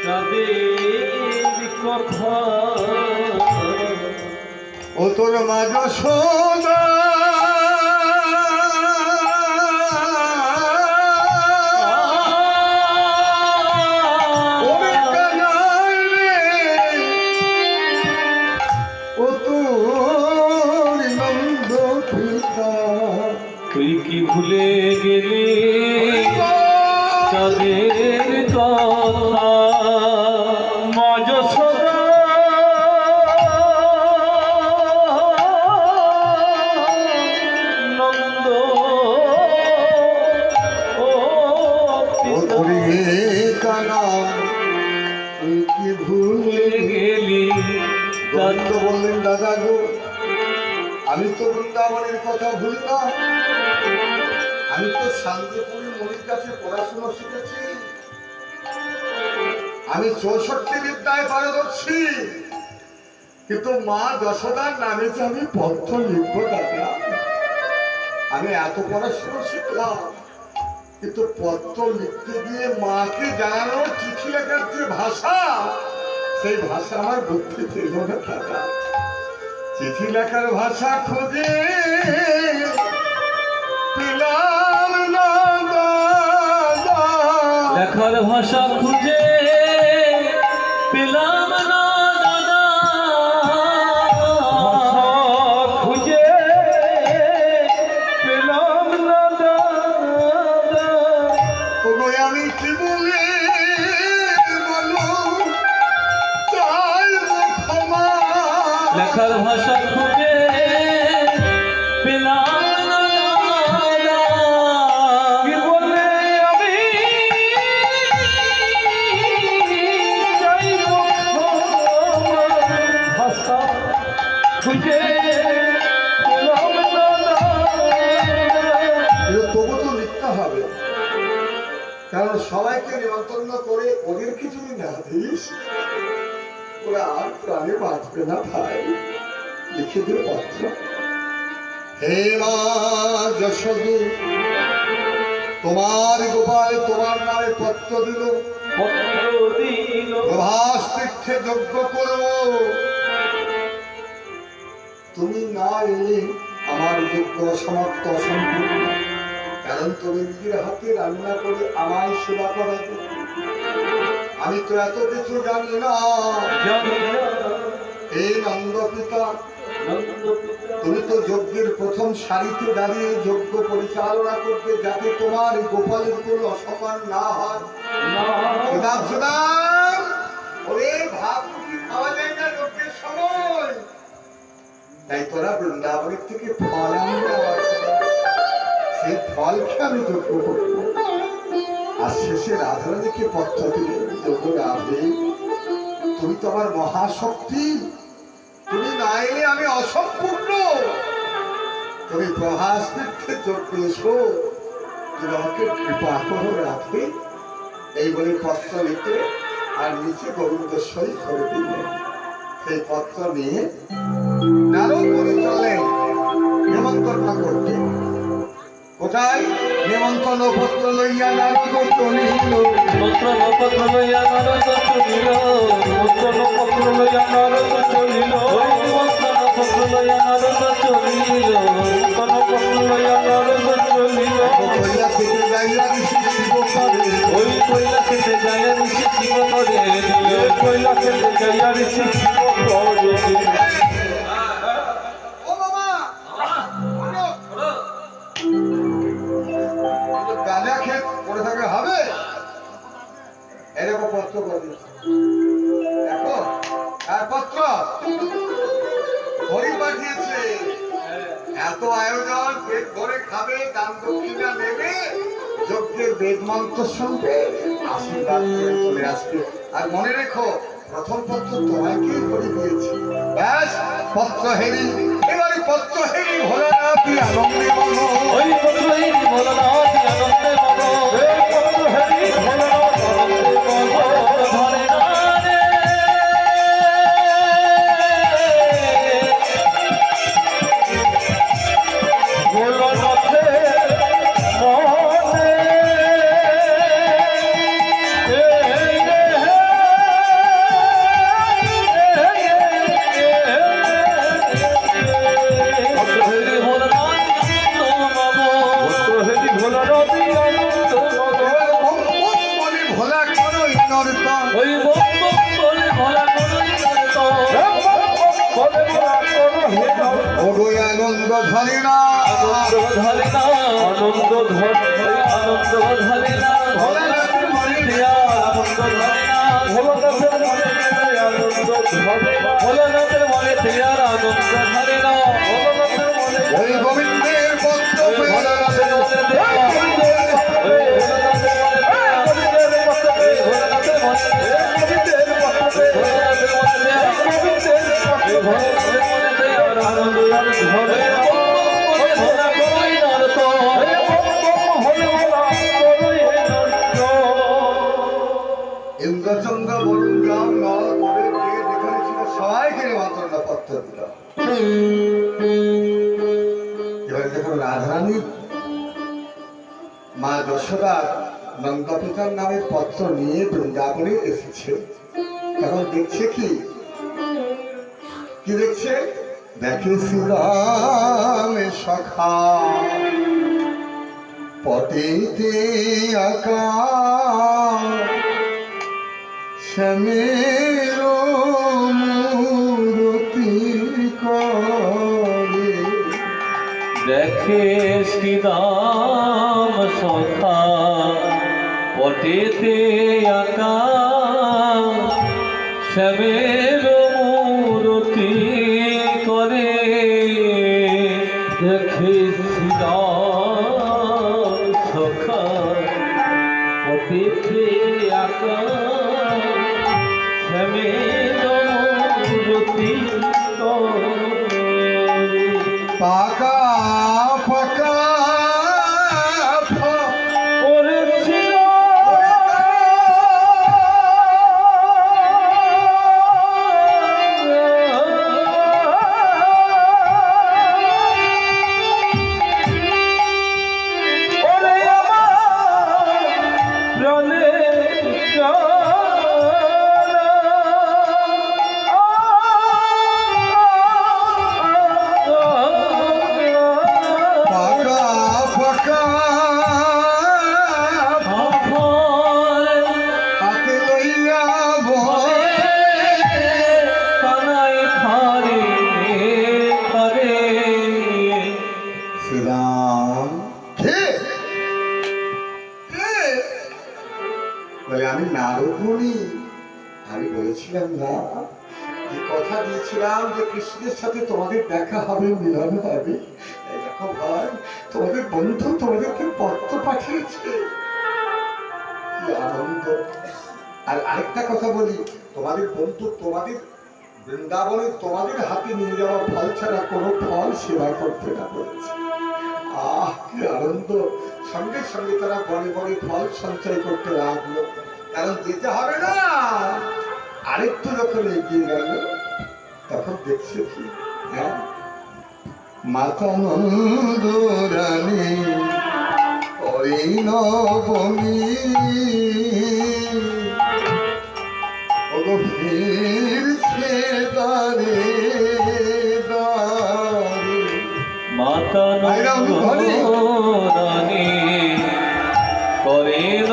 S1: তাদের কথা।
S2: ও তোর মা যশোদা ও তোর
S1: তুই কি ভুলে গেলি তাদের কথা মা যশোদা নন্দ ও
S2: ওরে কানা তুই কি ভুলে
S1: গেলি
S2: গোবিন্দ বললেন দাদা গো আমি তো বৃন্দাবনের কথা ভুলি না, আমি তো শান্তিপুরী মনির কাছে পড়াশোনা শিখেছি, আমি 64 বিদ্যায় পারদর্শী, কিন্তু মা যশোদার নামে যে আমি পত্র লিখবো দাদা, আমি এত পড়াশোনা শিখলাম কিন্তু পত্র লিখতে গিয়ে মাকে জানানো চিঠি লেখার যে ভাষা, সেই ভাষা আমার বুদ্ধিতে এলো না দাদা। চিঠি লেখার ভাষা খুঁজে পেলাম না দাদা,
S1: লেখার ভাষা খুঁজে পেলাম না দাদা, ভাষা খুঁজে পেলাম না দাদা।
S2: ওগো আমি কি বলে বলো চাইবো ক্ষমা,
S1: লেখার ভাষা খুঁজে পেলাম না দাদা। কি বলে আমি চাইব ক্ষমা, ভাষা খুঁজে পেলাম না দাদা।
S2: কিন্তু তবু তো লিখতে হবে, কারণ সবাইকে নিমন্ত্রণ করে ওদের কিছুই না দিস ওরা আর প্রাণে বাঁচবে না ভাই। লিখে দিও পত্র। হে মা যশোদী, তোমার গোপাল তোমার নামে পত্র দিল,
S1: পত্র দিল
S2: প্রভাস তীর্থে যজ্ঞ করব, তুমি না এলে আমার যজ্ঞ সমাপ্ত অসম্পূর্ণ, কারণ তুমি নিজের হাতে রান্না করে আমায় সেবা করাবে। আমি তো এত কিছু জানি না। এই নন্দ পিতা, তুমি তো যজ্ঞের প্রথম সারিতে দাঁড়িয়ে যজ্ঞ পরিচালনা করতে, যাতে তোমার গোপালের কোনো অসম্মান না হয়। সুদাম সুদাম, ওরে ভাত রুটি খাওয়া যায় না যজ্ঞের সময়, তাই তোরা বৃন্দাবনের থেকে ফল আনবে, সেই ফল খেয়ে আমি যজ্ঞ করবো। আর শেষে রাধারানীকে পত্র দিলে যজ্ঞ রাধে, তুমি তো আমার মহাশক্তি, তুমি না এলে আমি অসম্পূর্ণ, তুমি প্রভাস তীর্থে যজ্ঞ এসো, তুমি আমাকে কৃপা করো রাধে। এই বলে পত্র লিখে আর নিচে গোবিন্দ সই করে দিলেন। সেই পত্র নিয়ে নারদ মুনি চললেন নেমন্তন্ন করতে। কোথায়? নেমন্তন্ন পত্র লইয়া নারদ চলিল,
S1: পত্র লইয়া নারদ চলিল, পত্র লইয়া নারদ চলিল, পত্র লইয়া নারদ চলিল, পত্র লইয়া নারদ চলিল।
S2: কইলা থেকে যাইয়া ঋষি শিব করে,
S1: ওই কইলা খেতে যাইয়া ঋষি শিব করে দিল, কইলা খেতে যাইয়া ঋষি শিব করে দিল।
S2: ও বাবা গাঁজা খেত পড়ে থাকলে হবে? এরকম পত্র করে দিচ্ছে। দেখো আর পত্র হরি পাঠিয়েছে, এত আয়োজন, পেট ভরে খাবে, দান দক্ষিণা নেবে, যজ্ঞের বেদ মন্ত্র শুনবে, আশীর্বাদ করে চলে আসবে। আর মনে রেখো প্রথম পত্র তোমাকে হরি দিয়েছি। ব্যাস পত্র হেরি, এবারে পত্র হেরি ভোলানাথি আনন্দে মনো,
S1: ওই পত্র হেরি ভোলানাথ আনন্দে মনো, ওই পত্র হেরি ভোলানাথ আনন্দে মনো। ধরে না রে ভোলানাথের মনে, পত্র হেরি ভোলানাথ আনন্দ ধরে না আনন্দ ধরে আনন্দ ধরে না
S2: ভোলানাথের মনে
S1: আনন্দ ধরে না ভোলানাথের মনে আনন্দ ধরে না ভোলানাথের মনে আর আনন্দ ধরে না ভোলানাথের মনে
S2: ওই গোবিন্দের পত্র
S1: ভোলানাথের মনে
S2: ইন্দ্রচন্দ্র বরুণ রাম নল করে দিয়ে যেখানে ছিল সবাইকে নিমন্ত্রণ পত্র দিল। এবার দেখুন রাধারানী মা যশোদা নন্দপিতার নামের পত্র নিয়ে বৃন্দাবনে এসেছে। এখন দেখছে কি কি দেখছে? দেখে শ্রীরাম সখা পতিতে আকা শ্যামের মূরতি করে
S1: দেখে শ্রীরাম সখা পটেতে আকা শ্যামের মূরতি করে দেখে শ্রীরাম সখা পটেতে আকা শ্যামের মূরতি করে
S2: পাকা পাকা
S1: ওরে
S2: পাকা পাকা হাতে লইয়া বলে শ্রীরাম কে বলে আমি নারদমণি। আমি বলেছিলাম না, যে কথা দিয়েছিলাম যে কৃষ্ণের সাথে তোমাদের দেখা হবে, মিলন হবে। এই দেখো ভাই, তোমাদের বন্ধু তোমাদেরকে পত্র পাঠিয়েছে, কি আনন্দ। আর আরেকটা কথা বলি, তোমাদের বন্ধু তোমাদের বৃন্দাবনে তোমাদের হাতে নিয়ে যাওয়া ফল ছাড়া কোনো ফল সেবা করতে না বলেছে। আহ কি আনন্দ। সঙ্গে সঙ্গে তারা বনে বনে ফল সঞ্চয় করতে লাগলো, কারণ যেতে হবে না। আরেকটু যখন এগিয়ে গেল তখন দেখছে কি, হ্যাঁ, মাতা নন্দ রানী ওই নবমী ওগো ফিরছে দারে দারে।
S1: মাতা রানী করেন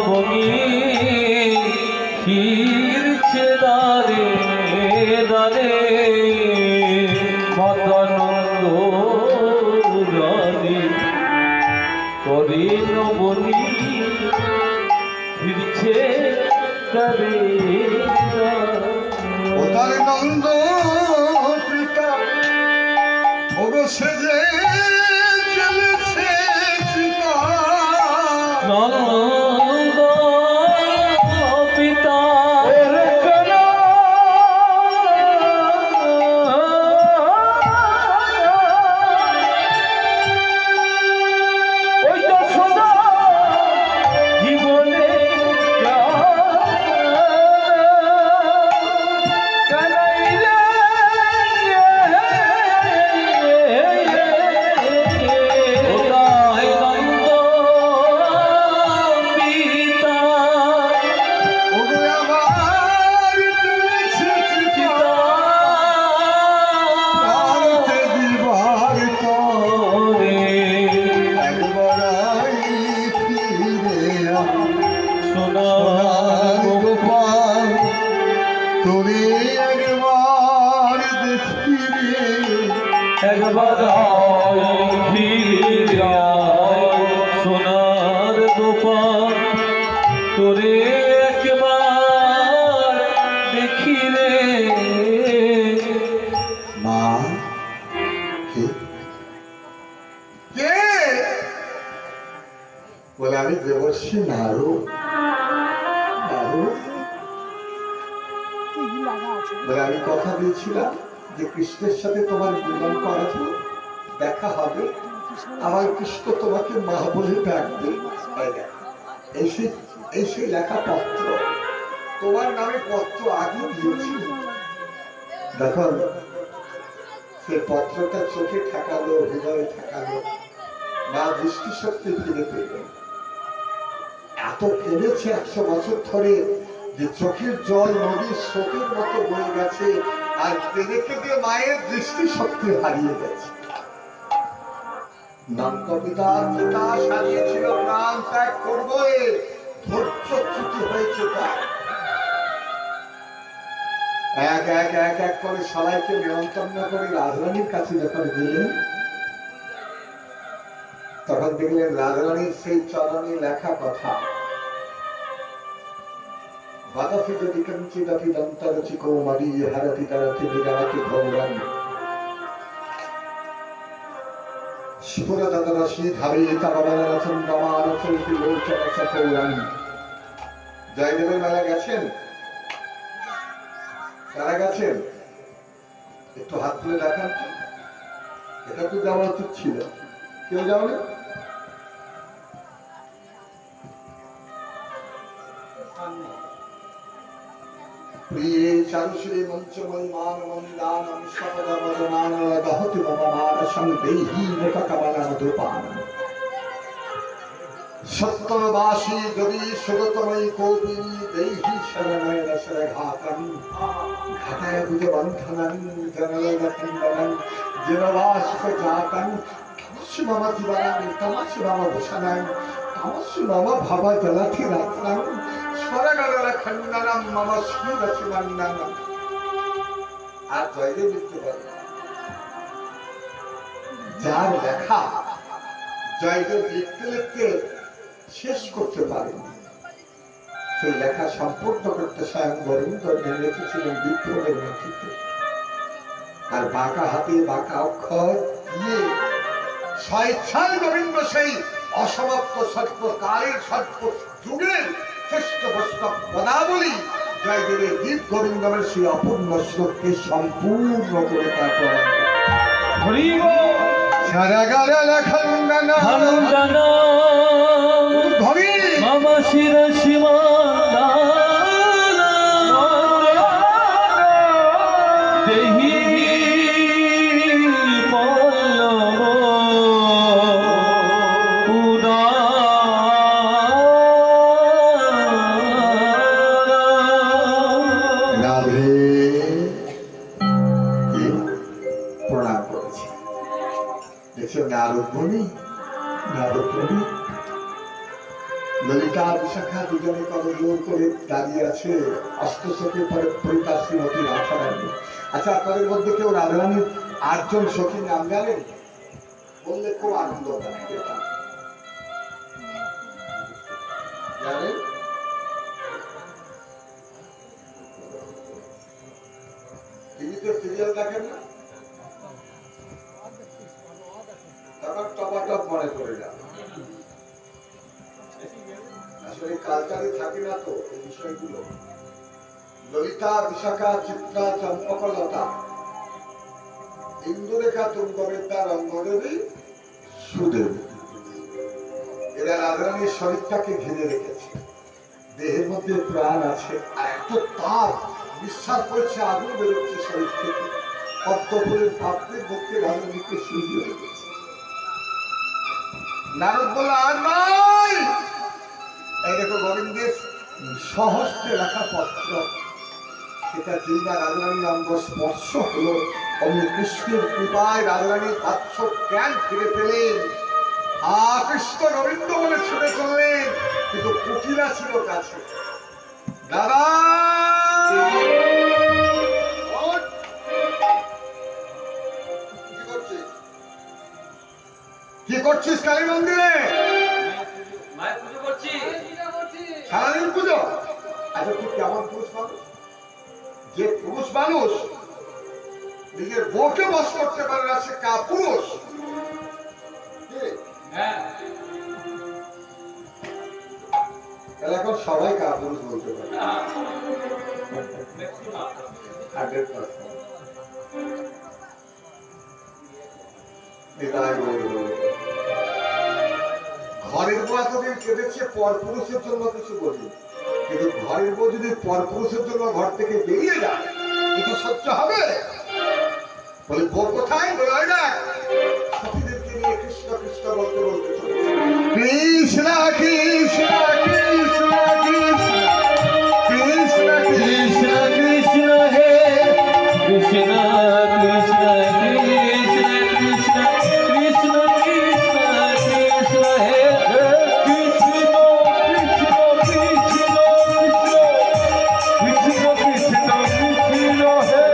S1: ভগি ফিরছে দারে দারে মাতা নন্দ রানী করেন বনি ফিরছে দারে
S2: ও তার নন্দ পিতা ওগো সেজে চলেছে সীতা।
S1: নন্দ পিতা ওই যশোদা জীবনে কানাইলে
S2: কে? বলে আমি দেবর্ষী নারদ। বলে আমি কথা দিয়েছিলাম যে কৃষ্ণের সাথে তোমার মিলন করাবো, দেখা হবে, আমার কৃষ্ণ তোমাকে মা বলে ডাকবে। এই সেই লেখা পত্র, তোমার নামে পত্র আগে দিয়েছি। দেখো সেই পত্রটা চোখে ঠেকালো, হৃদয়ে ঠেকালো, মা দৃষ্টিশক্তি ফিরে পেল। এত কেঁদেছে 100 বছর ধরে যে চোখের জল নদীর স্রোতের মতো বয়ে গেছে, আর কেঁদে কেঁদে মায়ের দৃষ্টিশক্তি হারিয়ে গেছে। নন্দ পিতার পিতা সাজিয়েছিল প্রাণ ত্যাগ করবো, ধৈর্যচ্যুতি হয়েছে তার। এক এক এক এক করে সবাইকে নিমন্ত্রণ করে রাজরানীর কাছে যখন গেলেন, তখন দেখলেন রাজরানীর সেই চরণে লেখা কথা, বাদাফি যদি কঞ্চিদপি দন্তরচি কৌমারী হারতি তারতি বিরাটি ভৌরম স্ফুরদরসি ধাবি তাববলচন্দ্রমান চলতি লোচন সকৌরম। জয়দেবের মেলা গেছেন? কারা গেছেন? একটু হাত তুলে দেখান। এটা তো যাওয়া উচিত ছিল, কেউ যাওনি? প্রিয়ে চারুশ্রী মঞ্চময়ী মান মন্দানম সপদবদনান দহতি মম মানসং দেহি মুখকমলমধুপান। সত্যবাসী যদি সুগতময়ী কৌপিনী দেহি শরণয় রসরঘাতম ঘাটায় ভুজবন্ধনং জনলগতিন্দনং জীববাসিক জাতং তমস্য মম জীবনং তমস্য মম ভূষণং তমস্য মম ভব জলধি রত্নং স্বরগরল খণ্ডনম মম শ্রীরসিমণ্ডনম। আর জয়দেব লিখতে পারেন, যার লেখা জয়দেব লিখতে লিখতে শেষ করতে পারেন, সেই লেখা সম্পূর্ণ করতে স্বয়ং গোবিন্দ লিখেছিলেন বিপ্লবের মধ্যে। আর বাঁকা হাতে বাঁকা অক্ষর দিয়ে স্বেচ্ছায় গোবিন্দ সেই অসমাপ্ত সর্বকালের সর্ব যুগের শ্রেষ্ঠ বৈষ্ণব পদাবলী জয়দেবের গীত গোবিন্দমের সেই অপূর্ণ শ্লোককে সম্পূর্ণ করে তারপর সারা গালে লেখন
S1: মামা শির সীমা দেহি
S2: প্রণাম করেছে। দেখছো নারদমণি, নারদমণি ললিতা বিশাখা দুজনে করজোর করে দাঁড়িয়ে আছে অষ্টসখী পরে পরিতা শ্রীমতী রাধারানী। আচ্ছা, আপনাদের মধ্যে কেউ রাধারানীর 8 জন সখীর নাম জানেন? বললে খুব আনন্দ জানেন? টিভিতে সিরিয়াল দেখেন না? তারপর টপাটপ মনে করে যান। আসলে কালচারে থাকে না তো এই বিষয়গুলো। ললিতা বিশাখা চিত্রা চম্পকলতা ইন্দুরেখা তুঙ্গবেদা রঙ্গদেবী সুদেবী, এরা রাধারানীর শরীরটাকে ঘিরে রেখেছে। দেহের মধ্যে প্রাণ আছে, আর এত তাপ বিশ্বাস করছে, আগুন বেরোচ্ছে শরীর থেকে। পদ্মফুলের পাত্রের মধ্যে রাধারানীকে শুয়ে রেখেছে। নারদ বলল, আর নাই। এই দেখো গোবিন্দের সহস্রে লেখা পত্র, সেটা যেইবা রাধারানীর অঙ্গ স্পর্শ হলো, অমনি কৃষ্ণের কৃপায় রাধারানীর বাৎস জ্ঞান ফিরে পেলেন। কৃষ্ণ গোবিন্দ বলে ছুটে চললেন, কিন্তু কুকিলা ছিল কাছে। দাদা কি করছিস কালী মন্দিরে? সারাদিন পুজো। আচ্ছা, তুই কেমন পুরুষ মানুষ? যে পুরুষ মানুষ নিজের বউকে বশ করতে পারে না, সে কাপুরুষ। তাহলে এখন সবাই কাপুরুষ বলতে পারে 100%। ঘরের বউ এতদিন কেঁদেছে পরপুরুষের জন্য কিছু বলি, কিন্তু ঘরের বউ যদি পরপুরুষের জন্য ঘর থেকে বেরিয়ে যায় এটা সহ্য হবে? বলে বউ কোথায়? সতীদেরকে নিয়ে কৃষ্ণ কৃষ্ণ বলতে বলতে চলেছে। কৃষ্ণ কৃষ্ণ কৃষ্ণ কৃষ্ণ কৃষ্ণ কৃষ্ণ হে
S1: কৃষ্ণ কৃষ্ণ কৃষ্ণ কৃষ্ণ কৃষ্ণ কৃষ্ণ কৃষ্ণ হে কৃষ্ণ কৃষ্ণ কৃষ্ণ কৃষ্ণ কৃষ্ণ কৃষ্ণ কৃষ্ণ হে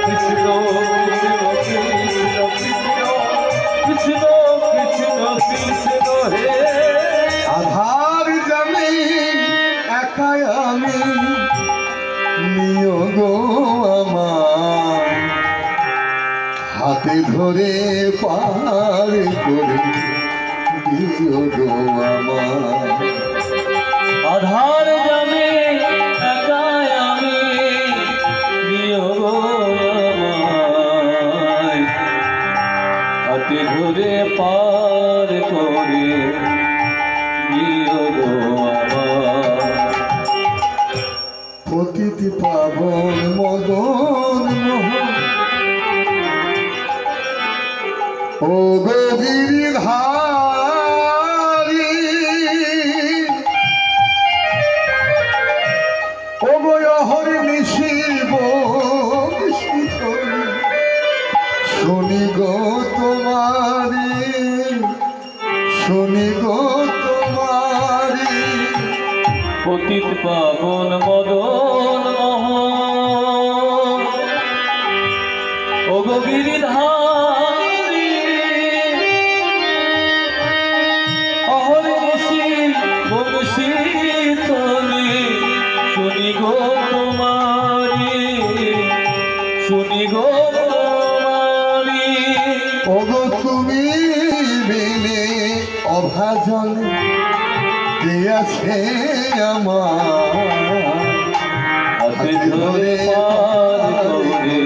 S1: কৃষ্ণ কৃষ্ণ কৃষ্ণ কৃষ্ণ হে
S2: আধার জানি একাই আমি নিয়োগ আমার হাতে ধরে পার করে দিও গো আমার।
S1: আধার জানে একাই আমি নিয়োগ আমায় হাতে ধরে পার করে নিয়োগ আমার।
S2: পতিতি পাবন মদন মোহন ও গিরিধারী ও গহরি নিশিব শুনি গো তোমারি শুনি গো তোমারি
S1: পতিত পাবন মদন মোহন ও গিরিধারী অহর্নিশি বংশী তলে শুনি গো তোমারি শুনি গো তোমারি।
S2: ওগো তুমি বিনে অভাজন কে আছে আমার
S1: হাতে ধরে পার করে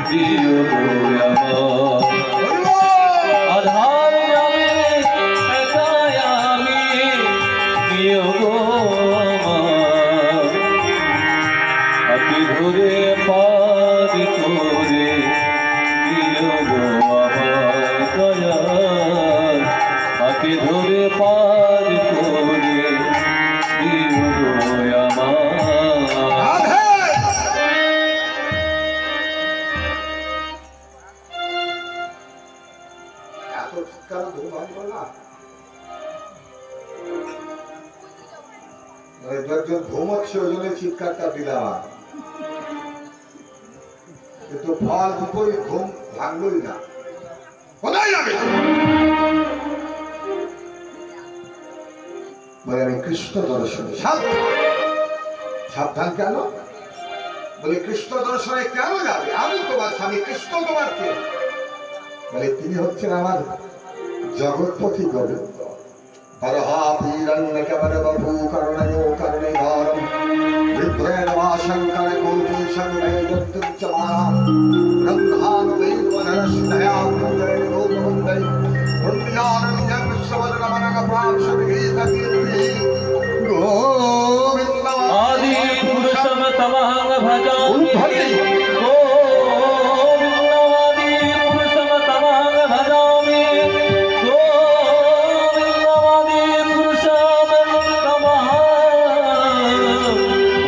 S1: দিও গো আমার। আধার যাবে একাই আমি দিও গো আমার হাতে ধরে পার করে দিও গো আমার দয়াল হাতে ধরে পার করে দিও গো আমার।
S2: এত চিৎকার ঘুম ভাঙলো না? যখন ঘুম হচ্ছে ওই জন্য চিৎকারটা দিলাম, কিন্তু ফল বিপরীত ঘুম ভাঙলই না। কোথায় যাবে? বলে আমি কৃষ্ণ দর্শনে সাবধান। সাবধান কেন? বলে কৃষ্ণ দর্শনে কেন যাবে? আমি তোমার স্বামী, কৃষ্ণ তোমার কে? বলে তিনি হচ্ছেন আমার জগৎপতি গোবিন্দ। বরহাপীরণ্যকবরবভূ করুণയോ করুণৈধারম বিভ্রেণ वा शङ्कर कोटि शङ्करयत्तुच्चमाना ब्रह्मानुदैवनरश्नया कुञ्जय गोपकुञ्जय कुञ्जानन्यं विश्ववदनमनकप्राक्षगीतकीर्ति गोविन्द
S1: आदि पुरुषम तमहं भजामि गोविन्दम् आदि पुरुषम तमहं भजामि गोविन्दम् आदि पुरुषम तमहं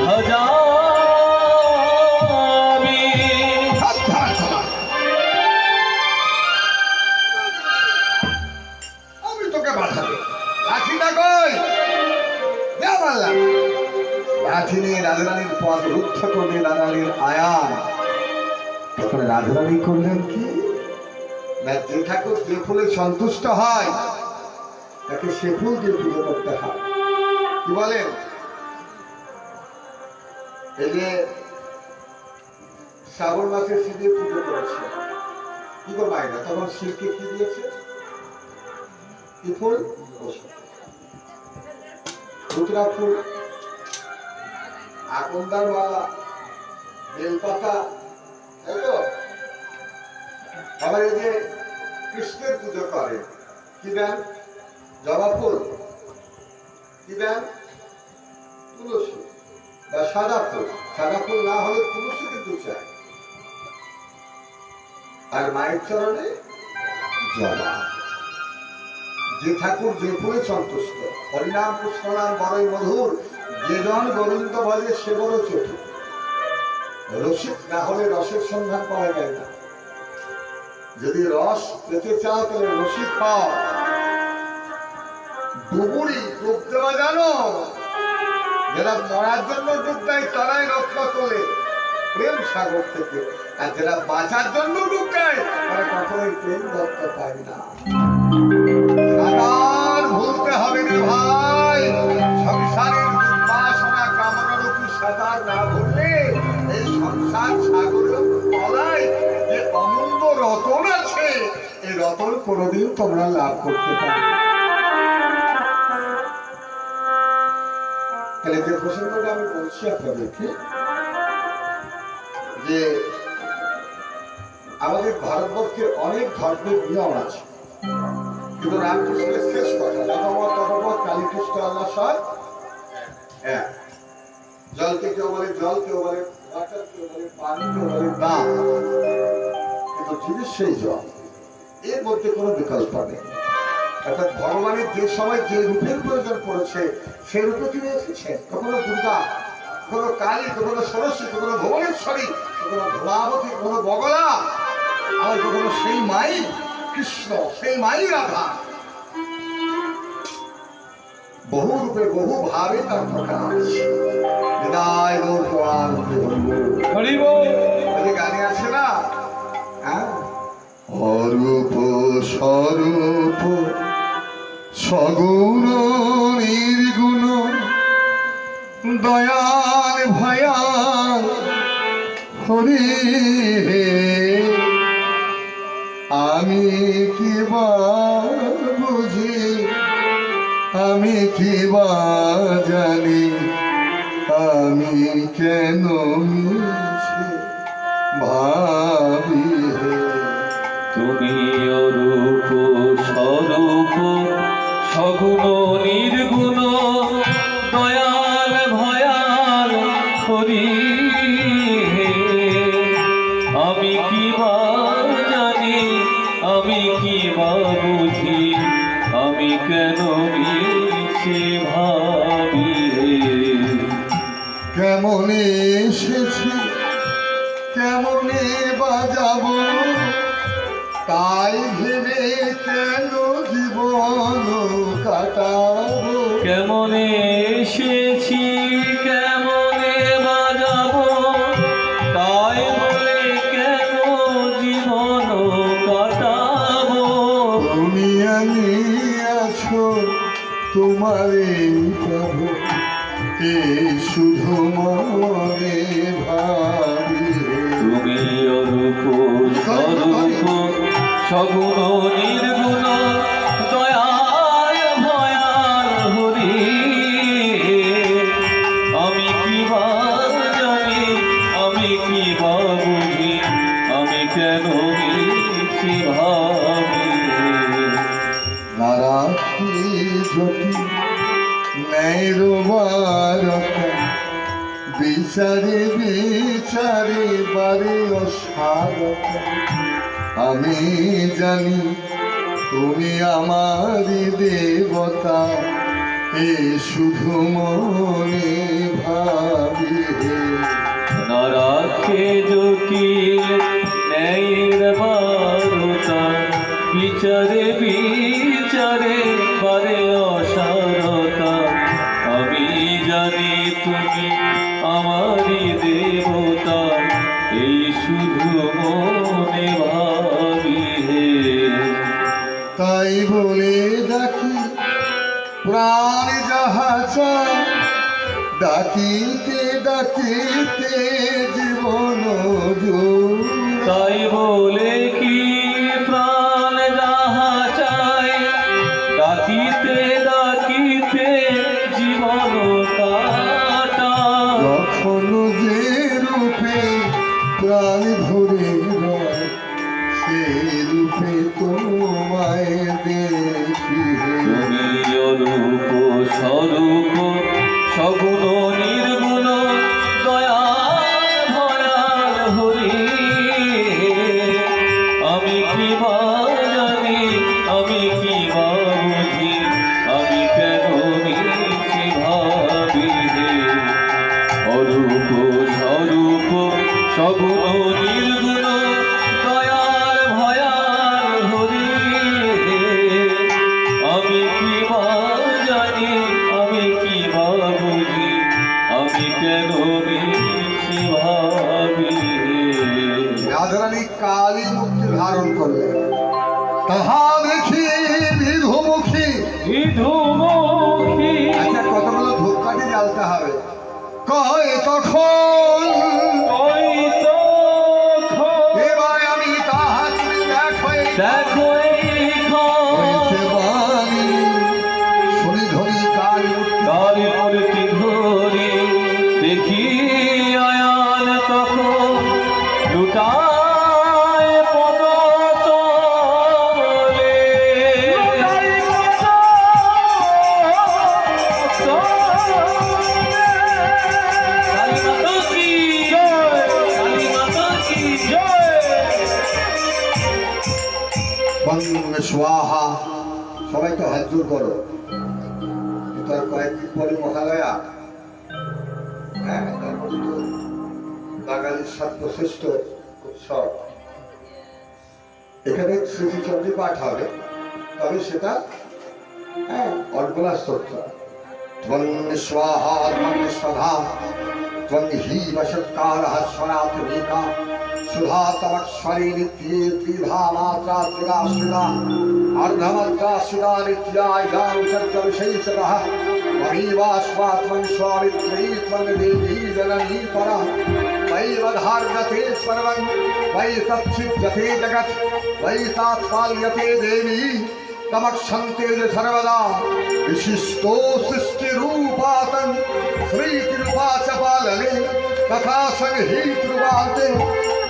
S1: भजामि।
S2: আমি তোকে বাঁচাবো। লাঠিটা কই? দে আমার লাঠি। লাঠি নিয়ে রাজরানীর পদ রুদ্ধ করবে রাজরানীর আয়ান। তখন রাজরানী করলেন কি? না, যে ঠাকুর যে ফুলে সন্তুষ্ট হয় তাকে সে ফুল দিয়ে পুজো করতে হয়। কি বলেন? এই যে শ্রাবণ মাসে শিব দিয়ে পুজো করেছে, কি গো মায়েরা, তখন শিবকে কি দিয়েছে? কি ফুল? ধুতরা ফুল, আকন্দার মালা, বেলপাতা, তাই তো? আবার এই যে কৃষ্ণের পুজো করে কি দেন? জবা ফুল। কি দেন? তুলসী বা সাদা ফুল। সাদা ফুল না হলে তুলসী কিন্তু চাই। আর মায়ের চরণে জবা। যে ঠাকুর যে ফুলে সন্তুষ্ট। হরিনাম কৃষ্ণনাম বড়ই মধুর, যে জন গোবিন্দ বলে সে বড় চতুর। রসিক না হলে রসের সন্ধান পাওয়া যায় না। যদি রস পেতে চাও তাহলে রসিক হও। ডুবুরি ডুব দেওয়া জানো? যারা মরার জন্য ডুব দেয় তারাই রত্ন তোলে প্রেম সাগর থেকে, আর যারা বাঁচার জন্য ডুব দেয় তারা কখনোই প্রেম রত্ন পায় না। সাগর ভুলতে হবে না ভাই। সংসারের বাসনা কামনারূপী সাগর না ভুললে এই সংসার সাগরের তলায় যে অমূল্য রতন আছে, এই রতন কোনোদিন তোমরা লাভ করতে পারবে। তাহলে যে প্রসঙ্গটা আমি বলছি আপনাদেরকে, যে আমাদের ভারতবর্ষে অনেক ধর্মের নিয়ম আছে, কিন্তু রামকৃষ্ণের শেষ কথা যতমত ততমত কালীকৃষ্ণ আল্লাহ সব এক। জলকে কেউ বলে জল, কেউ বলে ওয়াটার, কেউ বলে পানি, কেউ বলে দাম, কিন্তু জিনিস সেই জল। এর মধ্যে কোনো বিকল্প নেই। অর্থাৎ ভগবানের যে সময় যে রূপের প্রয়োজন পড়েছে সেই রূপে তিনি এসেছেন। কখনো দুর্গা, কখনো কালী, কখনো সরস্বতী, কখনো ভুবনেশ্বরী, কখনো ধূমাবতী, কখনো বগলা, আর কখনো সেই মাই কৃষ্ণ, সেই মাই রাধা। বহু রূপে বহু ভাবে তার প্রকাশ। হৃদয় গৌরবান গানে আছে না, হ্যাঁ, অরূপ স্বরূপ সগুণ নির্গুণ দয়াল ভয়াল হরি হে। আমি কি বা বুঝি, আমি কি বা জানি, আমি কেন মিছে ভাবি হে।
S1: তুমি অরূপ স্বরূপ সগুণ নির্গুণ দয়াল ভয়াল হরি হে। আমি কি বা জানি, আমি কি বা বুঝি, আমি কেন মিছে ভাবি হে।
S2: কেমন এসেছি, কেমনে বাজাবো, তাই ভেবে কেন জীবন কাটাবো।
S1: কেমনে এসেছি, কেমনে বাজাবো, তাই বলে কেন জীবন কাটাবো।
S2: তুমি আমি আছো, তোমারে পাবো, এই শুধু মনে ভাবি।
S1: তুমি অরূপ স্বরূপ সগুণ নির্গুণ দয়াল ভয়াল হরি। আমি কি বা জানি, আমি কি বা বুঝি, আমি কেন মিছে ভাবি।
S2: না রাখি জটি ন্যায়রবারতা, বিচারে বিচারে বারে অসারতা। আমি জানি তুমি আমারি দেবতা, এ শুধু মনে ভাবি হে।
S1: না রাখে জটিল ন্যায়ের বারতা, বিচারে বিচারে বারে অসারতা। আমি জানি তুমি আমারই দেবতা, এই শুধু মনে ভাবি হে।
S2: তাই বলে ডাকি প্রাণ যাহা চায়, ডাকিতে ডাকিতে জীবন জোর।
S1: তাই বলে কি প্রাণ যাহা চায়,
S2: দেখি
S1: তুমি অরূপ স্বরূপ সগুণ নির্গুণ দয়াল ভয়াল হরি আমি কি বা জানি আমি কি বা বুঝি আমি কেন মিছি ভাবি হে অরূপ স্বরূপ সগুণ নির্গুণ দয়াল ভয়াল হরি আমি কি বা জানি আমি কি বা বুঝি আমি কেন মিছি ভাবি
S2: রাধারানী কালী মূর্তি ধারণ করলেন তাহা দেখি বিধুমুখী
S1: বিধুমুখী
S2: আচ্ছা কতগুলো ধূপকাঠি জ্বালতে হবে কয় তখন এবার আমি তাহা তুমি দেখো
S1: দেখো
S2: হয়েছে বাণী শুনি ধরি কালী মূর্তি
S1: কালী মূর্তি ধরি দেখি আয়ান তখন লুটায় পদতলে কালী মাতা কি জয় কালী মাতা কি জয়
S2: বন্দে স্বাহা সবাই তো হাত জোর করো কিন্তু আর কয়েকদিন পরে মহালয়া হ্যাঁ তারপরে তো বাঙালির সর্বশ্রেষ্ঠ উৎসব এখানে স্মৃতিচন্ডী পাঠ হবে তবে সেটা হ্যাঁ অর্পণা স্তোত্র ত্বং স্বাহা ত্বং স্বধা ত্বং হি বশৎকারः স্বরাত্মিকা सुधा तमक्षरी नित्ये त्रिधा मात्रा त्रिगाश्रिता अर्धमात्रा सुधा नित्यायां सत्त्वविशेषतः त्वमेवाश्वात्मं स्वामित्वी त्वं देवी जननी परः वै वधार्यते सर्वं वै तच्छिद्यते जगत् वै तात्पाल्यते देवी तमक्षन्ते सर्वदा विशिष्टो सृष्टिरूपातं श्रीतिरूपा च पालने तथा संहितरूपान्ते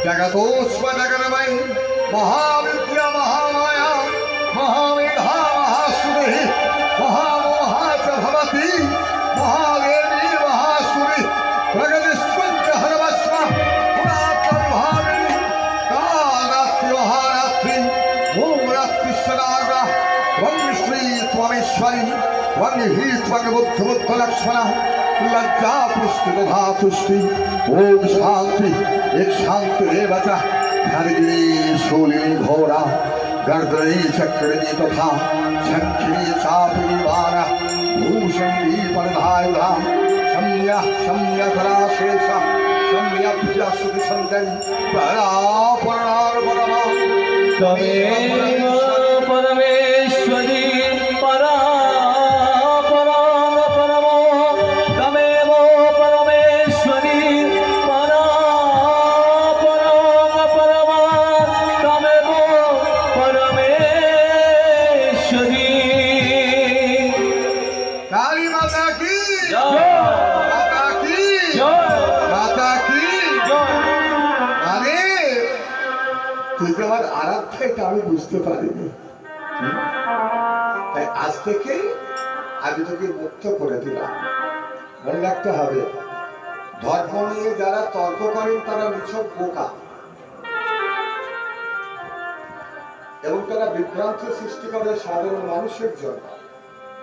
S2: जगतोस्वजगन्मयी महाविद्या महामाया महामेधा महासुरी महामोहा च भवति महादेवी महासुरी प्रगतिस्वञ्च हरवस्व पुरातनभाविनी कालरात्रि महारात्रि ॐ रात्रिश्वरागा त्वं श्री त्वमेश्वरी त्वं हि त्वं बुद्धिमुत्तलक्ष्मणः लज्जा पुष्टि तथा तुष्टि ओम शांति एक शांति देवता हरिणी शूलिनी घोरा गर्दनी चक्रिणी तथा शंखिनी चापिनी वारा भूषणी परधायुधा सम्यः सम्यकरा शेष सम्यभ्य सुखि संदन परा परार्पणमा
S1: तमेव परमेश्वरी परा परां परमो तमेव परमेश्वरी परा परां परमा तमेव परमेश्वरी
S2: काली माता की
S1: जय
S2: माता की
S1: जय
S2: माता की
S1: जय
S2: আরে তুই তো আমার আরাধ্যা এটা আমি বুঝতে পারিনি তাই আজ থেকে আমি তোকে মুক্ত করে দিলাম মনে রাখতে হবে ধর্ম নিয়ে যারা তর্ক করেন তারা নিছক বোকা এবং তারা বিভ্রান্ত সৃষ্টি করে সাধারণ মানুষের জন্য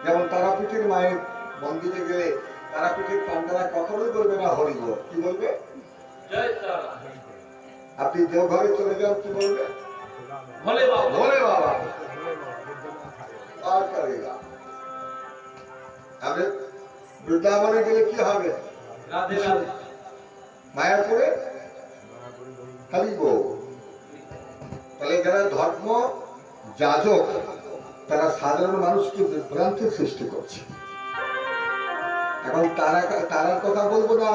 S2: যেমন তারাপীঠের মায়ের মন্দিরে গেলে তারাপীঠের পান্ডারা কখনোই বলবে না হরি বল কি বলবে
S1: जय तारा
S2: আপনি দেওঘরে চলে যান কি বলবে
S1: भोले बाबा
S2: भोले बाबा আর করেগা আপনি বৃন্দাবনে গেলে কি হবে
S1: राधे राधे
S2: মায়াপুরে খালি গো তাহলে যারা ধর্ম যাজক তারা সাধারণ মানুষকে বিভ্রান্তির সৃষ্টি করছে এখন তারার কথা বলবো না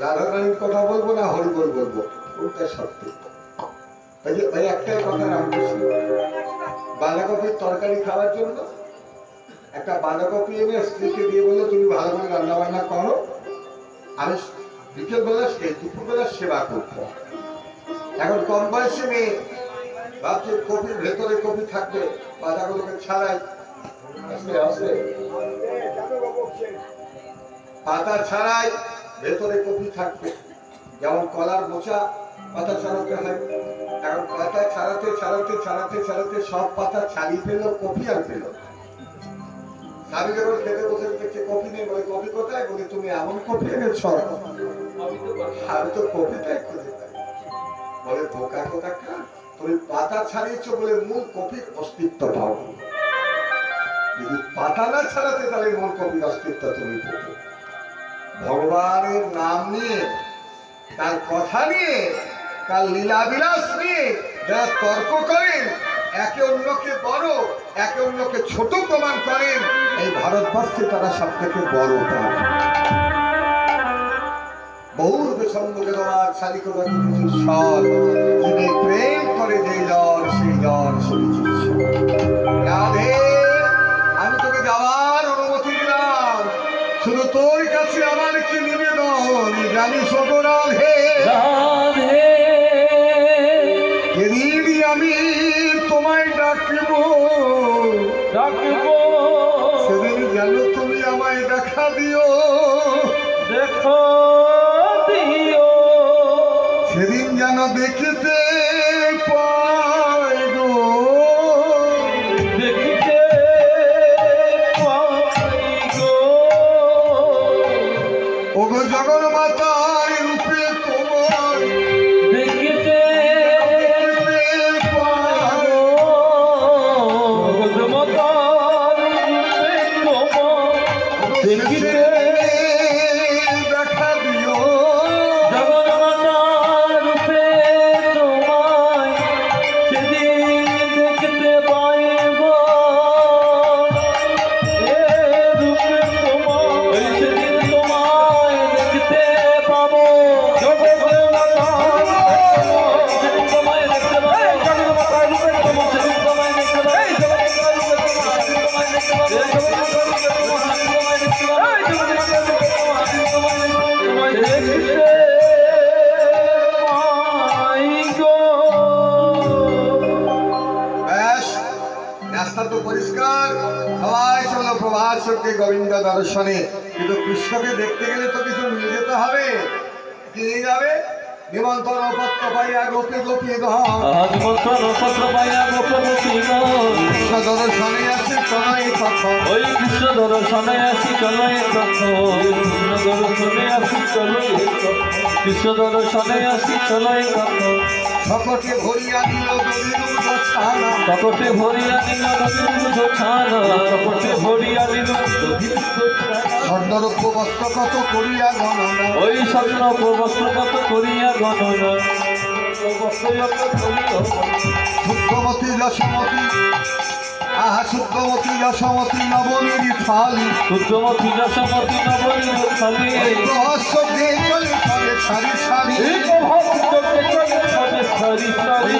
S2: রাধারানীর কথা বলবো না হরিবল বলবো কোনটা সত্যি ভাই একটাই কথা রামকৃষ্ণ বাঁধাকপির তরকারি খাওয়ার জন্য একটা বাঁধাকপি এনে স্ত্রীকে দিয়ে বললো তুমি ভালো করে রান্না বান্না করো আমি বিকেলবেলা দুপুরবেলা সেবা করবো এখন কম বয়সে মেয়ে ভাবছে কপির ভেতরে কপি থাকবে বাঁধাগুলোকে ছাড়াই আস্তে আস্তে পাতা ছাড়াই ভেতরে কপি থাকবে, যেমন কলার মোচা পাতা ছাড়াতে হয়। এখন পাতা ছাড়াতে ছাড়াতে ছাড়াতে ছাড়াতে সব পাতা ছাড়িয়ে ফেললো, কপি আর পেল। স্বামী যখন খেতে বসে দেখছে কপি নেই, বলে কপি কোথায়? বলে তুমি এমন কপি এনেছ, আমি তো কপিটাই খুঁজে পাই। বলে বোকা কোথাকা, তুমি পাতা ছাড়িয়েছো বলে মূল কপির অস্তিত্ব পাও। যদি পাতা না ছাড়াতে তাহলে মূল কপির অস্তিত্ব তুমি পেতে। ভগবানের নাম নিয়ে, তার কথা নিয়ে, তার লীলা বিলাস নিয়ে যারা তর্ক করেন, একে অন্যকে বড় একে অন্যকে ছোট প্রমাণ করেন, এই ভারতবর্ষে তারা সব থেকে বড় পান। বহু সম্মুখে তোমার শালিকতা কিছু সল, যিনি প্রেম করে যে জন সেই জন শুনেছিস। রাধে, আমি তোকে যাওয়ার অনুমতি দিলাম, শুধু তোর কাছে আমার কি নিবেদন জানিস গো রাধে?
S1: রাধে
S2: যেদিনই আমি তোমায় ডাকব
S1: ডাকবো,
S2: সেদিন যেন তুমি আমায় দেখা দিও,
S1: দেখো দিও,
S2: সেদিন যেন দেখিতে পাই গো।
S1: দেখিতে পাই গো।
S2: ওগো জগন্মাতার রূপে তোমার
S1: দেখিতে
S2: পাই
S1: গো। জগন্মাতার রূপে তোমার দেখিতে
S2: দেখা দিও।
S1: জগন্মাতার রূপে তোমায় সেদিন দেখতে পাইব। এ রূপে তোমায় সেদিন তোমায় দেখতে পাবো। সেদিন তোমায় দেখতে পাবো। জগন্মাতার রূপে তোমায় সেদিন তোমায় দেখতে পাবো। জগন্মাতার রূপে তোমায় সেদিন তোমায় দেখতে পাবো। জগন্মাতার রূপে তোমায় সেদিন তোমায় দেখতে পাবো। জগন্মাতার রূপে তোমায় সেদিন তোমায় দেখতে পাই গো।
S2: ব্যাস, রাস্তা তো পরিষ্কার, সবাই চলো প্রভাত সত্যি গোবিন্দ দর্শনে। কিন্তু কৃষ্ণকে দেখতে গেলে তো কিছু নিয়ে যেতে হবে। কি নিয়ে যাবে? নিমন্ত্রণ পত্র পাইয়া গোপী গোপী ধন,
S1: আজ মন্ত্রণ পত্র পাইয়া গোপমুখী
S2: কৃষ্ণ দর্শনে আসে চলাই তখন।
S1: ওই কৃষ্ণ দর্শনে আসি চলো কৃষ্ণ দর্শনে আসি চলো কৃষ্ণ দর্শনে আসি চলো
S2: সকটে ভরিয়া দিল গভীর ছানা,
S1: কপটে ভরিয়া নিল নদীর ছানা, কপটে ভরিয়া নিল
S2: স্বর্ণরূপ বস্ত্র কত করিয়া গণনা,
S1: ওই স্বপ্ন বস্ত্রগত করিয়া গণনা বস্ত্রগত করিয়া
S2: শুদ্ধমতী যশমতী, আহা শুদ্ধমতী যশমতী নবমীর থালি,
S1: সূর্যমতী যশমতী নবনীর থালি
S2: রহস্য দিয়ে চলে চলে সারি সারি। ওই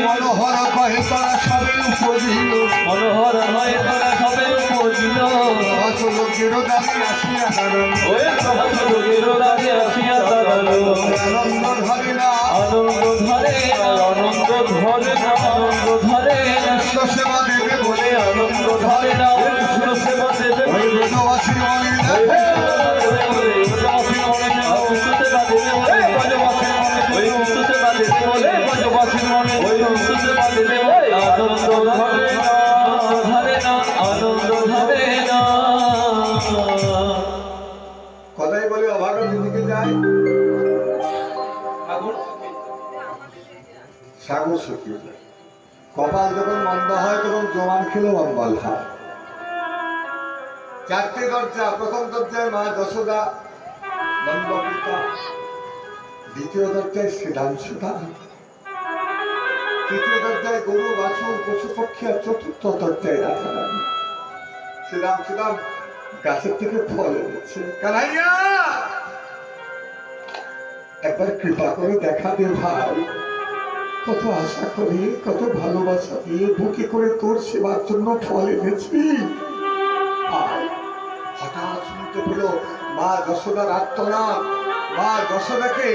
S2: মনোহর কহে তারা সবে উপজিল,
S1: মনোহর হয় তারা সবে উপজিল।
S2: অচল গেরোদানে আসিয়া দাঁড়াল,
S1: ওই প্রভাতযোগের রাগে আসিয়া দাঁড়ালো।
S2: আনন্দ ধরে না
S1: আনন্দ ধরে না, আনন্দ ধরে না, আনন্দ ধরে না,
S2: কৃষ্ণ সেবা দেবে বলে
S1: আনন্দ ধরে না, কৃষ্ণ সেবা দেবে
S2: ওই ব্রজবাসী মনে কথাই বলে অভাগা দিকে যায়, সাগর শুকিয়ে যায়। কপাল যখন মন্দ হয় তখন জোয়ান খেলেও অম্বল হয়। চারটে দরজা, প্রথম দরজায় মা যশোদা নন্দপিতা, দ্বিতীয় দরজায় শ্রীধাংশুদা, তৃতীয় দরজায় গরু বাছুর পশু পক্ষী, আর চতুর্থ দরজায় রাধারানী। শ্রীধাংশুদা গাছের থেকে ফল এনেছে। কানাইয়া একবার কৃপা করে দেখা দে ভাই, কত আশা করি কত ভালোবাসা দিয়ে বুকে করে তোর সেবার জন্য ফল এনেছি। আর হঠাৎ শুনতে পেল মা যশোদার আর্তনাদ। মা যশোদাকে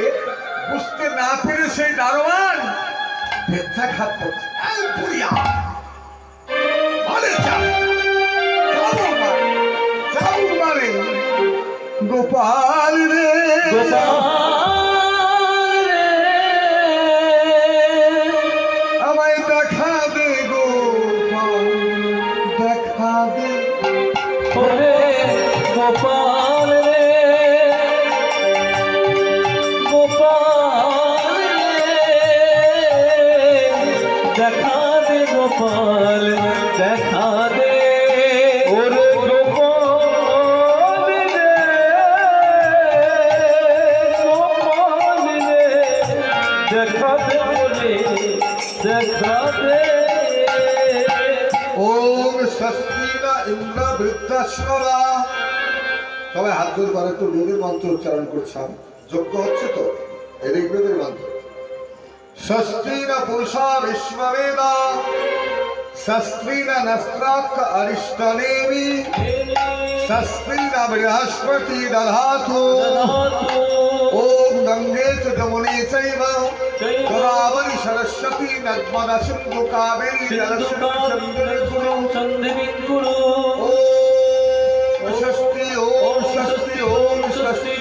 S2: বুঝতে না পেরে সেই দারোয়ান বেত্রাঘাত করছে। এই বুড়িয়া, বলে যা, যা গোপাল রে আমায় দেখা দে গোপাল, দেখা দে
S1: ওরে গোপাল রে গোপাল রে দেখা দে গোপাল দেখা দে ওরে গোপাল রে গোপাল রে দেখা দে বলে দেখা দে
S2: ওম স্বস্তিনা ইন্দ্র বৃদ্ধাশ্রবা। সবাই হাত জোর করে একটু ঋগের মন্ত্র উচ্চারণ করছাম, যোগ্য হচ্ছে তো এই ঋগ্বেদের মন্ত্র। স্বস্তিনা পুরুষা বিশ্ববেদা স্বস্তিনা নস্ত্রাক অরিষ্টনেমি স্বস্তিনা বৃহস্পতি দধাতু। ওম গঙ্গে চ যমুনে চৈব গোদাবরী সরস্বতী নর্মদা সিন্ধু কাবেরী জলস্রোতস্মিन् কুরু। ওম স্বস্তি ওম স্বস্তি ওম স্বস্তি।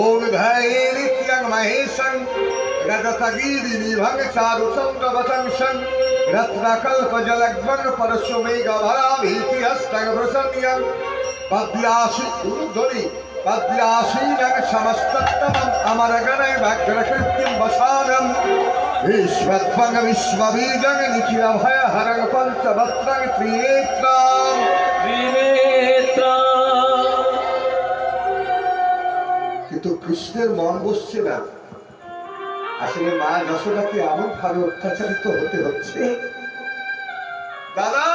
S2: ওম ধ্যায়ে নিত্যং মহেশং রজতগীরি বিভং চারুচন্দ্রবতংশং রত্নকল্পজলগ্মং পরশুমেঘভরাভীতিহস্তং ভৃশন্যং পদ্যাসি উর্ধ্বরি পদ্যাসীনং সমস্তত্তমম অমরগণৈ ব্যগ্রকৃত্যং वसानं विश्वत्वं विश्वबीजं निखिलभयहरं पञ्चवक्त्रं त्रिनेत्रं। কিন্তু কৃষ্ণের মন বসছে না। আসলে মা যশোদাকে এমন ভাবে অত্যাচারিত হতে হচ্ছে। দাদা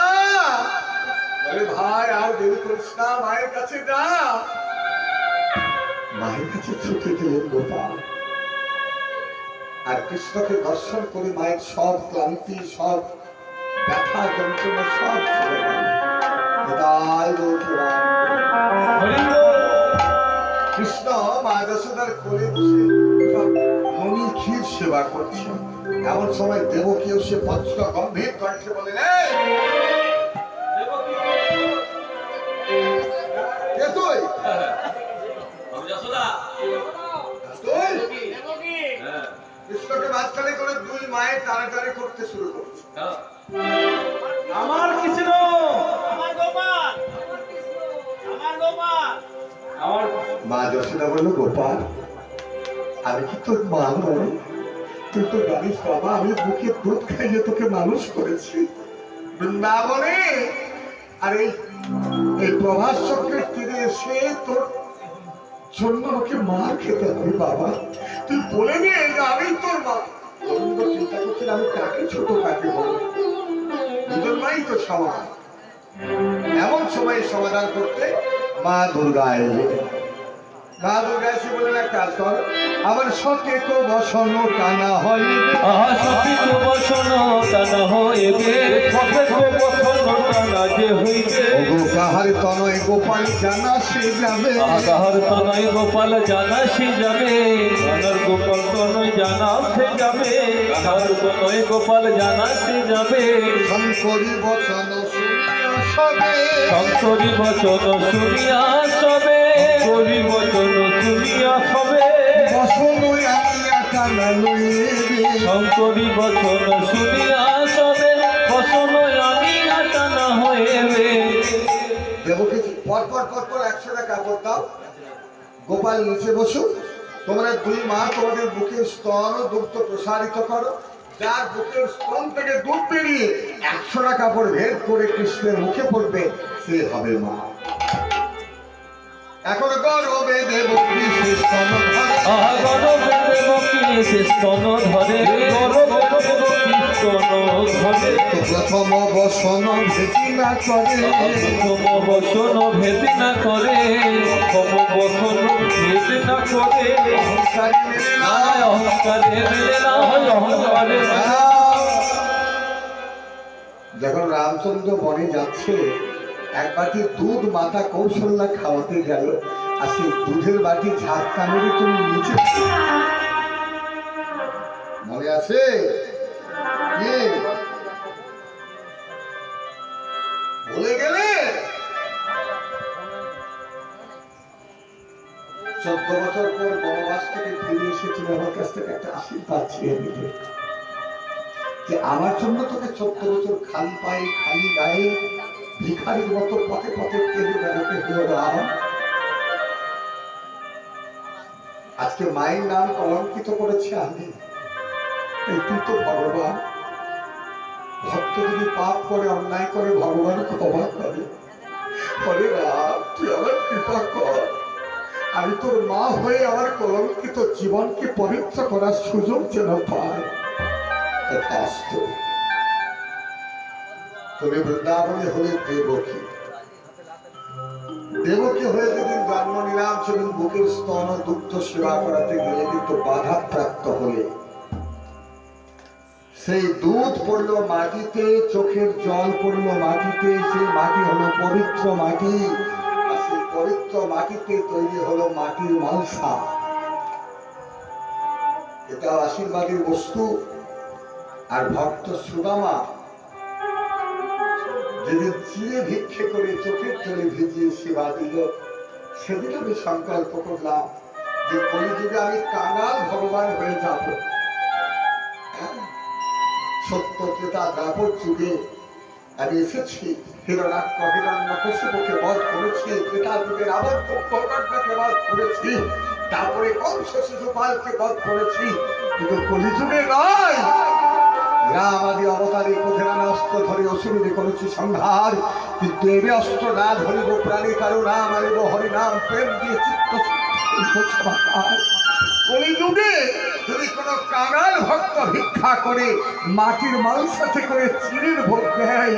S2: আরে ভাই আর দেরি করিস না, মায়ের কাছে যা। মায়ের কাছে ছুটে গেলেন গোপাল, আর কৃষ্ণকে দর্শন করে মায়ের সব ক্লান্তি, সব ব্যথা যন্ত্রণা সব ছেড়ে গেল। বিদায় বলছিলাম। কৃষ্ণ মা যশোদার কোলে বসে সব ননি ক্ষীর সেবা করছে। এমন সময় দেবকীও সে বজ্র গম্ভীর কণ্ঠে বলেন, এই কে তুই? কৃষ্ণকে মাঝখানে করে দুই মায়ের টানাটানি করতে শুরু করছে।
S1: আমার কৃষ্ণ আমার গোপাল আমার গোপাল আমার।
S2: মা যশোদা বলল, গোপাল আমি কি তোর মা নয়? তুই তো জানিস বাবা, আমি বুকে দুধ খাইয়ে তোকে মানুষ করেছি বৃন্দাবনে। আর এই প্রভাস চক্রের তীরে এসে তোর জন্য আমাকে মার খেতে হবে বাবা। তুই বলে নিয়ে যে আমি তোর মা। গোবিন্দ চিন্তা করছেন আমি কাকে ছোট কাকে বল, দুজন মাই তো সমান। এমন সময় সমাধান করতে মা দুর্গা এলেন। মা দুর্গা এসে বললেন, এক কাজ কর, আমার সকে তো বসন টানা হয়।
S1: সখী তো বসন টানা হইবে, সখী তো বসন টানা যে হইবে।
S2: ওগো কাহার তনয় গোপাল জানা সে যাবে,
S1: কাহার তনয় গোপাল জানা সে যাবে। কাহার গোপাল তনয় জানা সে যাবে, কাহার তনয় গোপাল জানা সে যাবে।
S2: শঙ্করী বচন শুনিয়া সবে,
S1: শঙ্করী বচন শুনিয়া সবে, শঙ্করী বচন শুনিয়া সবে।
S2: বসন আনিয়া টানা লইবে,
S1: শঙ্করী বচন শুনিয়া সবে, বচন আনিয়া টানা হইবে।
S2: দেবকে পরপর পরপর 100টা কাপড় দাও, গোপাল নিচে বসো। তোমরা দুই মা তোমাদের বুকের স্তন ও দুগ্ধ প্রসারিত করো। যার বুকের স্তন থেকে দুধ বেরিয়ে 100টা কাপড় ভেদ করে কৃষ্ণের মুখে পড়বে, সে হবে মা। এখন গর্বে দেবকী সে স্তন ধরে,
S1: গর্বে দেবকী সে স্তন ধরে, গর্বে দেবকী স্তন ধরে।
S2: প্রথম বসন ভেদি না করে,
S1: প্রথম বসন ভেদ না করে, প্রথম বসন ভেদ না করে।
S2: অহংকারী মেনে না,
S1: অহংকারে মেলে না, অহংকারে
S2: যখন রামচন্দ্র বনে যাচ্ছে, এক বাটি দুধ মাতা কৌশল্যা খাওয়াতে গেল, আর সেই দুধের বাটি ঝাঁকা মেরে তুমি নিচে। মনে আছে কি ভুলে গেলে? 14 বছর পর বনবাস থেকে ফিরে এসে তুমি আমার কাছ থেকে একটা আশীর্বাদ চেয়ে নিলে যে আমার জন্য তোকে 14 বছর খালি পায়ে খালি গায়ে ভিখারির মতো পথে পথে কেঁদে বেড়াতে হলো রাম। আজকে মায়ের নাম কলঙ্কিত করেছে আমি, এই তুই তো ভগবান। ভক্ত যদি পাপ করে অন্যায় করে ভগবান ক্ষমা করে। হরে রাম, তুই আমার কৃপা কর, আমি তোর মা হয়ে আমার কলঙ্কিত জীবনকে পবিত্র করার সুযোগ যেন পাই। তথাস্তু। তুমি বৃন্দাবনে হলে দেবকী, দেবকী হয়ে যেদিন জন্ম নিলাম সেদিন বুকের স্তন দুগ্ধ সেবা করাতে গেলে কিন্তু বাধাপ্রাপ্ত হলে সেই দুধ পড়লো মাটিতে, চোখের জল পড়লো মাটিতে, সেই মাটি হলো পবিত্র মাটি, আর সেই পবিত্র মাটিতে তৈরি হলো মাটির মালসা। এটা আশীর্বাদের বস্তু। আর ভক্ত সুদামা যেদিন চিড়ে ভিক্ষে করে চোখের জলে ভিজিয়ে সেবা দিল, সেদিন আমি সংকল্প করলাম যে কলিযুগে আমি কাঙাল ভগবান হয়ে যাব। সত্য ত্রেতা দ্বাপর যুগে আমি এসেছি, হিরণ্যাক্ষ হিরণ্যকশিপুকে বধ করেছি, ত্রেতা যুগে রাবণ কুম্ভকর্ণকে বধ করেছি, তারপরে কংস শিশুপালকে বধ করেছি, কিন্তু কলিযুগে নয়। রাম আদি অবতারে কোথেরানা অস্ত্র ধরে অসুবিধে করেছি সংহার, কিন্তু এবে অস্ত্র না ধরিব প্রাণী কারো নাম আনিব হরিনাম প্রেম দিয়ে চিত্ত সমাকার। কলিযুগে যদি কোনো কাঙাল ভক্ত ভিক্ষা করে মাটির মালসাতে করে চিনির ভোগ দেয়,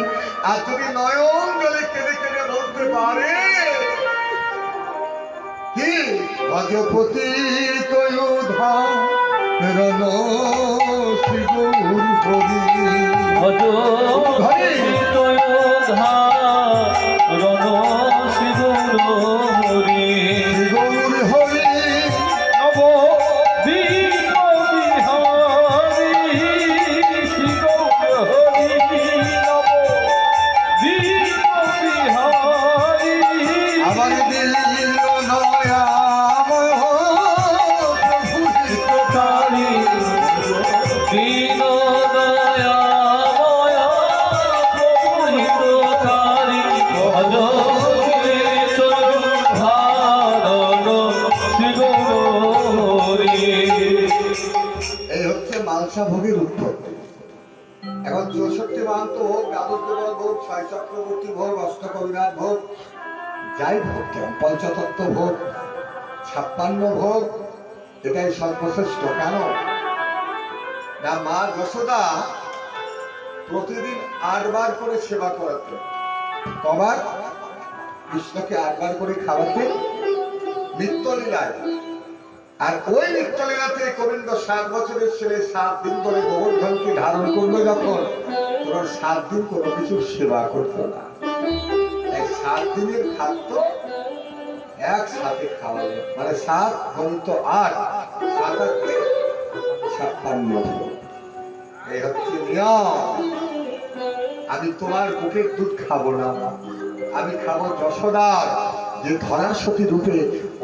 S2: আর যদি নয়ন জলে কেঁদে কেঁদে বলতে পারে কি ভজপতি তয়ুধা রণ শ্রী গৌর হরি,
S1: ভজপতি তয়ুধা রণ শ্রী গৌর হরি,
S2: গৌর হরি
S1: নব বিহারী শ্রী গৌর হরি, নব বিহারী
S2: আমার দিল নয়াময় প্রভু
S1: চিত্রকারী দীন দয়াময় প্রভু হিতকারী, ভজতে চরণ শ্রী গৌরী।
S2: এই হচ্ছে মালসা ভোগের উৎপত্তি। এখন 64 মাহান্ত ভোগ, দ্বাদশ দেবল ভোগ, 6 চক্রবর্তী ভোগ, অষ্টকবিরাট ভোগ, যাই ভোগ কেন, পঞ্চতত্ত্ব ভোগ, 56 ভোগ, এটাই সর্বশ্রেষ্ঠ। কেন না, মা যশোদা প্রতিদিন 8 বার করে সেবা করাতেন। কবার? কৃষ্ণকে 8 বার করে খাওয়াতে নিত্যলীলায়। আর ওই নিত্যলীলাতে গোবিন্দ 7 বছরের ছেলে 7 দিন ধরে গোবর্ধনকে ধারণ করলো, যখন তখন 7 দিন কোনো কিছু সেবা করতো না। এই 7 দিনের খাদ্য একসাথে খাওয়ালো, মানে 7 গুণিত 8, 7 আর 56। এই হচ্ছে নিয়ম। আমি তোমার বুকের দুধ খাবো না, আমি খাবো যশোদার, যে ধরার সতী রূপে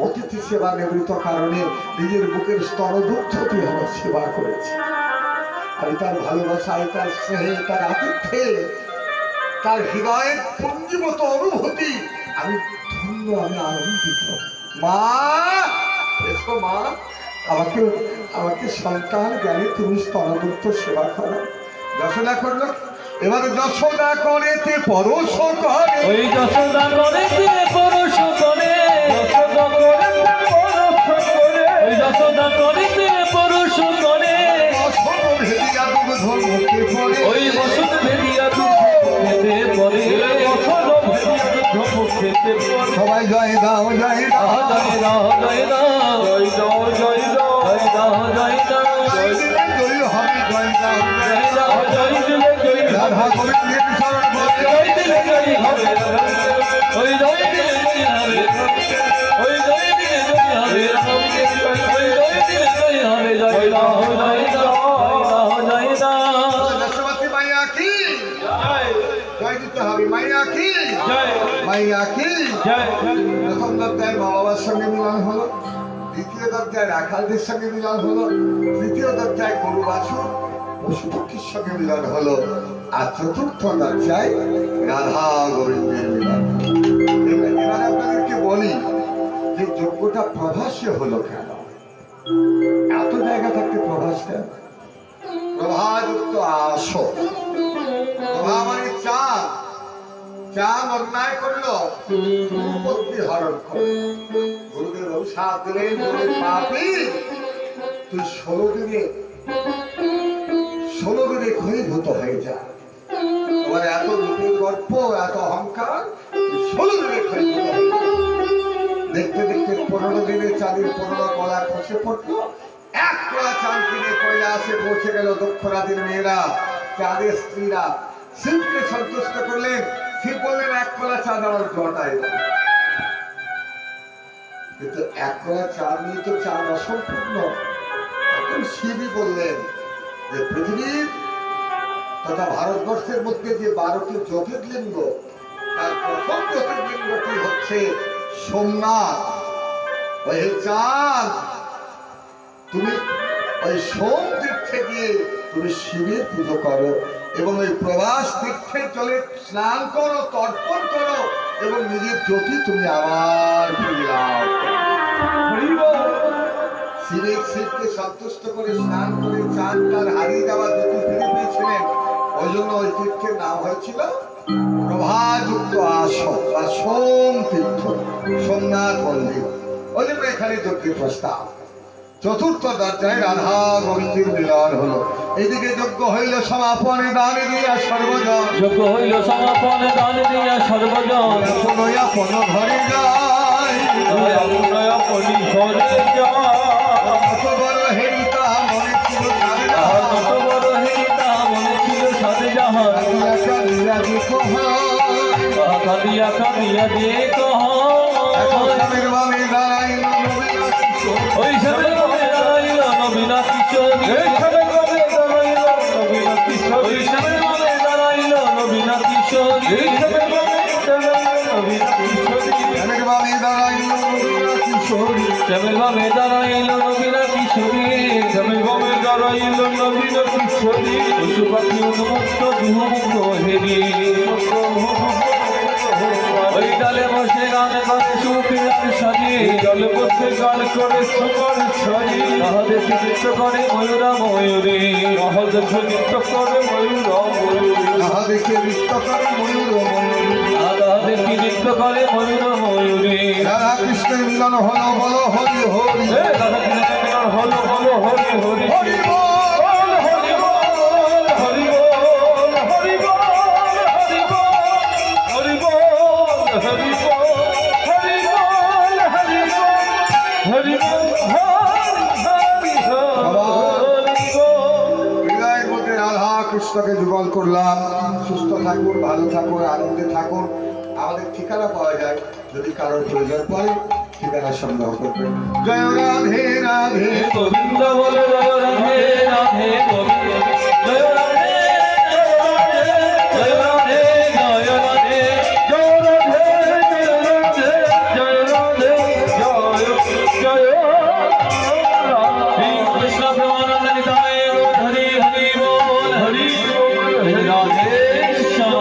S2: অতিথি সেবা নিবৃত কারণে নিজের বুকের স্তরদুগ্ধ দিয়ে আমার সেবা করেছে। আমি তার ভালোবাসায়, তার স্নেহে, তার আতিথ্যে, তার হৃদয়ের পুঞ্জীভূত অনুভূতি আমি ধন্য, আমি আনন্দিত। মা এসো মা, আমাকে আমাকে সন্তান জ্ঞানে তুমি স্তরদুগ্ধ সেবা করো। যশোদা করলো, এবারে যশোদা করেতে পরশ করে,
S1: ওই যশোদা করেতে পরশ করে, যশোদা করেতে পরশ করে, ওই যশোদা করেতে পরশ করে,
S2: বসন ভেদিয়া দুগ্ধ মুখে পড়ে,
S1: ওই বসন ভেদিয়া দুধ খেতে পড়ে, বসন ভেদিয়া দুধ খেতে পড়ে।
S2: সবাই জয় দাও জয় দাও
S1: জয় দাও জয় দাও জয় দাও জয় দাও জয় দাও জয় দাও
S2: জয় দিলে জয় হবে জয় দাও
S1: জয় দাও জয় দিলে জয়
S2: রাধা গোবিন্দের শরণ ভজে,
S1: জয় দিলে জয় হবে, ওই জয় দিলে জয় হবে, ওই জয় দিলে জয় হবে, ওই জয় দিলে জয় হবে। জয় দাও জয় দাও জয় দাও।
S2: দশমতী মাইয়া কি জয় দিতে হবে, মাইয়া কি
S1: জয়
S2: মাইয়া কি।
S1: জয়
S2: প্রথম দত্তায় মা বাবার সঙ্গে মিলন হলো, দ্বিতীয় দরজায় রাখালদের সঙ্গে মিলন হলো, তৃতীয় দরজায় গরু বাছুর পশু পক্ষীর সঙ্গে মিলন হলো, আর চতুর্থ দরজায় রাধা গোবিন্দের মিলন। এবার আপনাদেরকে বলি যে যজ্ঞটা প্রভাসে হলো কেন? এত জায়গা থাকতে প্রভাস কেন? প্রভাযুক্ত আসো, প্রভা মানে চাঁদ। চাঁদ অন্যায় করলো, সম্পত্তি হরণ করলো। গুরুদেব অভিশাপ দিলেন, বলে পাপী তুই 16 দিনে ঘনীভূত হয়ে যা। তোমার এত রূপের গর্ব, এত অহংকার, 16 দিনে ঘনীভূত হয়ে যা। দেখতে দেখতে 15 দিনে চাঁদের 15 কলা খসে পড়লো। 1 কলা চাঁদ কিনে কৈলাসে পৌঁছে গেল দক্ষরাজের মেয়েরা, চাঁদের স্ত্রীরা। শিবকে সন্তুষ্ট করলেন। শিব বললেন 1 কলা চাঁদ আমার জটায় দাও। কিন্তু 1 কলা চাঁদ নিয়ে তো চাঁদ অসম্পূর্ণ। তখন শিবই বললেন যে পৃথিবীর তথা ভারতবর্ষের মধ্যে যে 12টি জ্যোতির্লিঙ্গ, তার প্রথম জ্যোতির্লিঙ্গটি হচ্ছে সোমনাথ। ওই চাঁদ, তুমি ওই সোম তীর্থে গিয়ে তুমি শিবের পুজো করো এবং ওই প্রবাস তীর্থে চলে স্নান করো, তর্পণ করো এবং নিজের জ্যোতি তুমি আবার ফিরাও। শিবকে সন্তুষ্ট করে স্নান করে চাঁদ তার হারিয়ে যাওয়া জ্যোতি ফিরে পেয়েছিলেন। ওই জন্য ওই তীর্থের নাম হয়েছিল প্রভাযুক্ত আসন বা সোম তীর্থ, সোমনাথ মন্দির। ওই জন্য এখানে যজ্ঞের প্রস্তাব। চতুর্থ দরজায় রাধা গোবিন্দের মিলন হলো। এইদিকে যজ্ঞ হইল সমাপনে দান দিয়া সর্বজন,
S1: যজ্ঞ হইল সমাপনে দান দিয়া সর্বজন।
S2: পুনয়া পন ঘরে যায়,
S1: পুনয়া পনি ঘরে যায়।
S2: কত বড় হেরিতা মনে ছিল
S1: আর কত বড় হেরিতা মনে ছিল সাথে জাহান।
S2: কাঁদিয়া দেখো
S1: কাঁদিয়া কাঁদিয়া দেখো
S2: স্বামীর বামে দাঁড়াইল
S1: ওই সাথে দাঁড়াইল নবীনা কিশোরী। ওই সাথে দাঁড়াইল নবীনা কিশোরী।
S2: স্বামীর বামে দাঁড়াইল কিশোরী,
S1: শ্যামের বামে দাঁড়াইল নবীনা কিশোরী। শ্যামের বামে দাঁড়াইল নবীনা কিশোরী। পশু পাখি উন্মুক্ত দুহুমুক্ত হেরি। ওই ডালে বসে গান করে সুখীরার সাজি। ডালে বসে গান করে সুখর সাজি। তাহাদেরকে নৃত্য করে ময়ূরা ময়ূরী। তাহাদেরকে নৃত্য করে ময়ূরা ময়ূরী।
S2: তাহাদেরকে নৃত্য করে ময়ূর ময়ূরী।
S1: তাহাদেরকে নৃত্য করে ময়ূরা ময়ূরী।
S2: রাধা কৃষ্ণের মিলন হলো, বলো হরি হরি।
S1: রাধা কৃষ্ণের মিলন হলো, বলো হরি হরি।
S2: হরি বল,
S1: হরি বল, হরি বল, হরি বল, হরি বল, হরি বল, হরি বল, হরি বল, হরি বল, হরি বল,
S2: হৃদয়ের মধ্যে রাধা কৃষ্ণকে যুগল করলাম। সুস্থ থাকুন, ভালো থাকুন, আনন্দে থাকুন। আমাদের ঠিকানা পাওয়া যায়, যদি কারোর প্রয়োজন পড়ে ঠিকানা সংগ্রহ করবেন। জয় রাধে রাধে
S1: গোবিন্দ বলে জয় রাধে রাধে গোবিন্দ জয় রাধে জয় রাধে জয় রাধে জয় রাধে জয় রাধে জয় জয় শ্রী কৃষ্ণ প্রেমানন্দ নিতাই হরি হরি বল হরি বল হরি রাধে শ্যাম।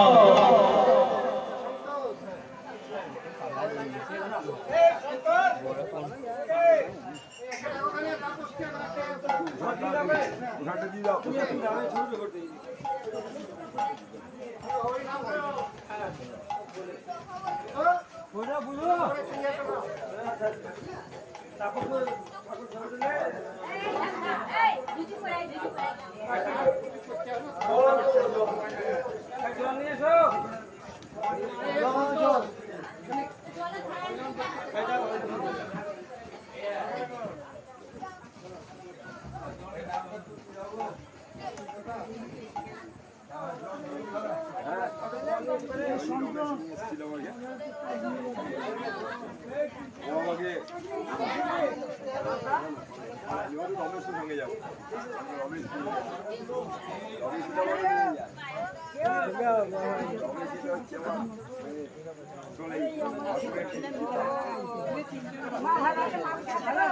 S3: ভালো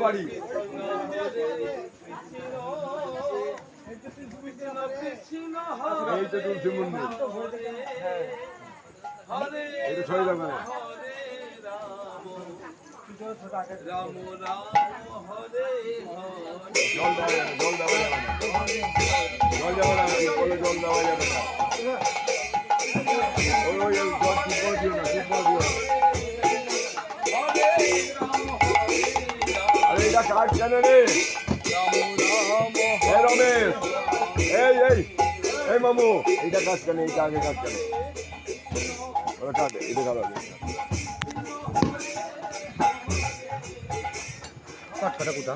S3: বাড়ি এই তো তুলসী মন্দির এই তো ছয় দাম জল দেওয়া যাবে না জল দেওয়া যাবে না ওই জল ঠিক করে দিও না ঠিক করে দিও না আরে এটা কাট কেন রে রমেশ এই মামু এইটা কাজ কেন এইটা আগে কাজ কেন ওরা কাটে এটা ভালো কাঠ কাটা কোথা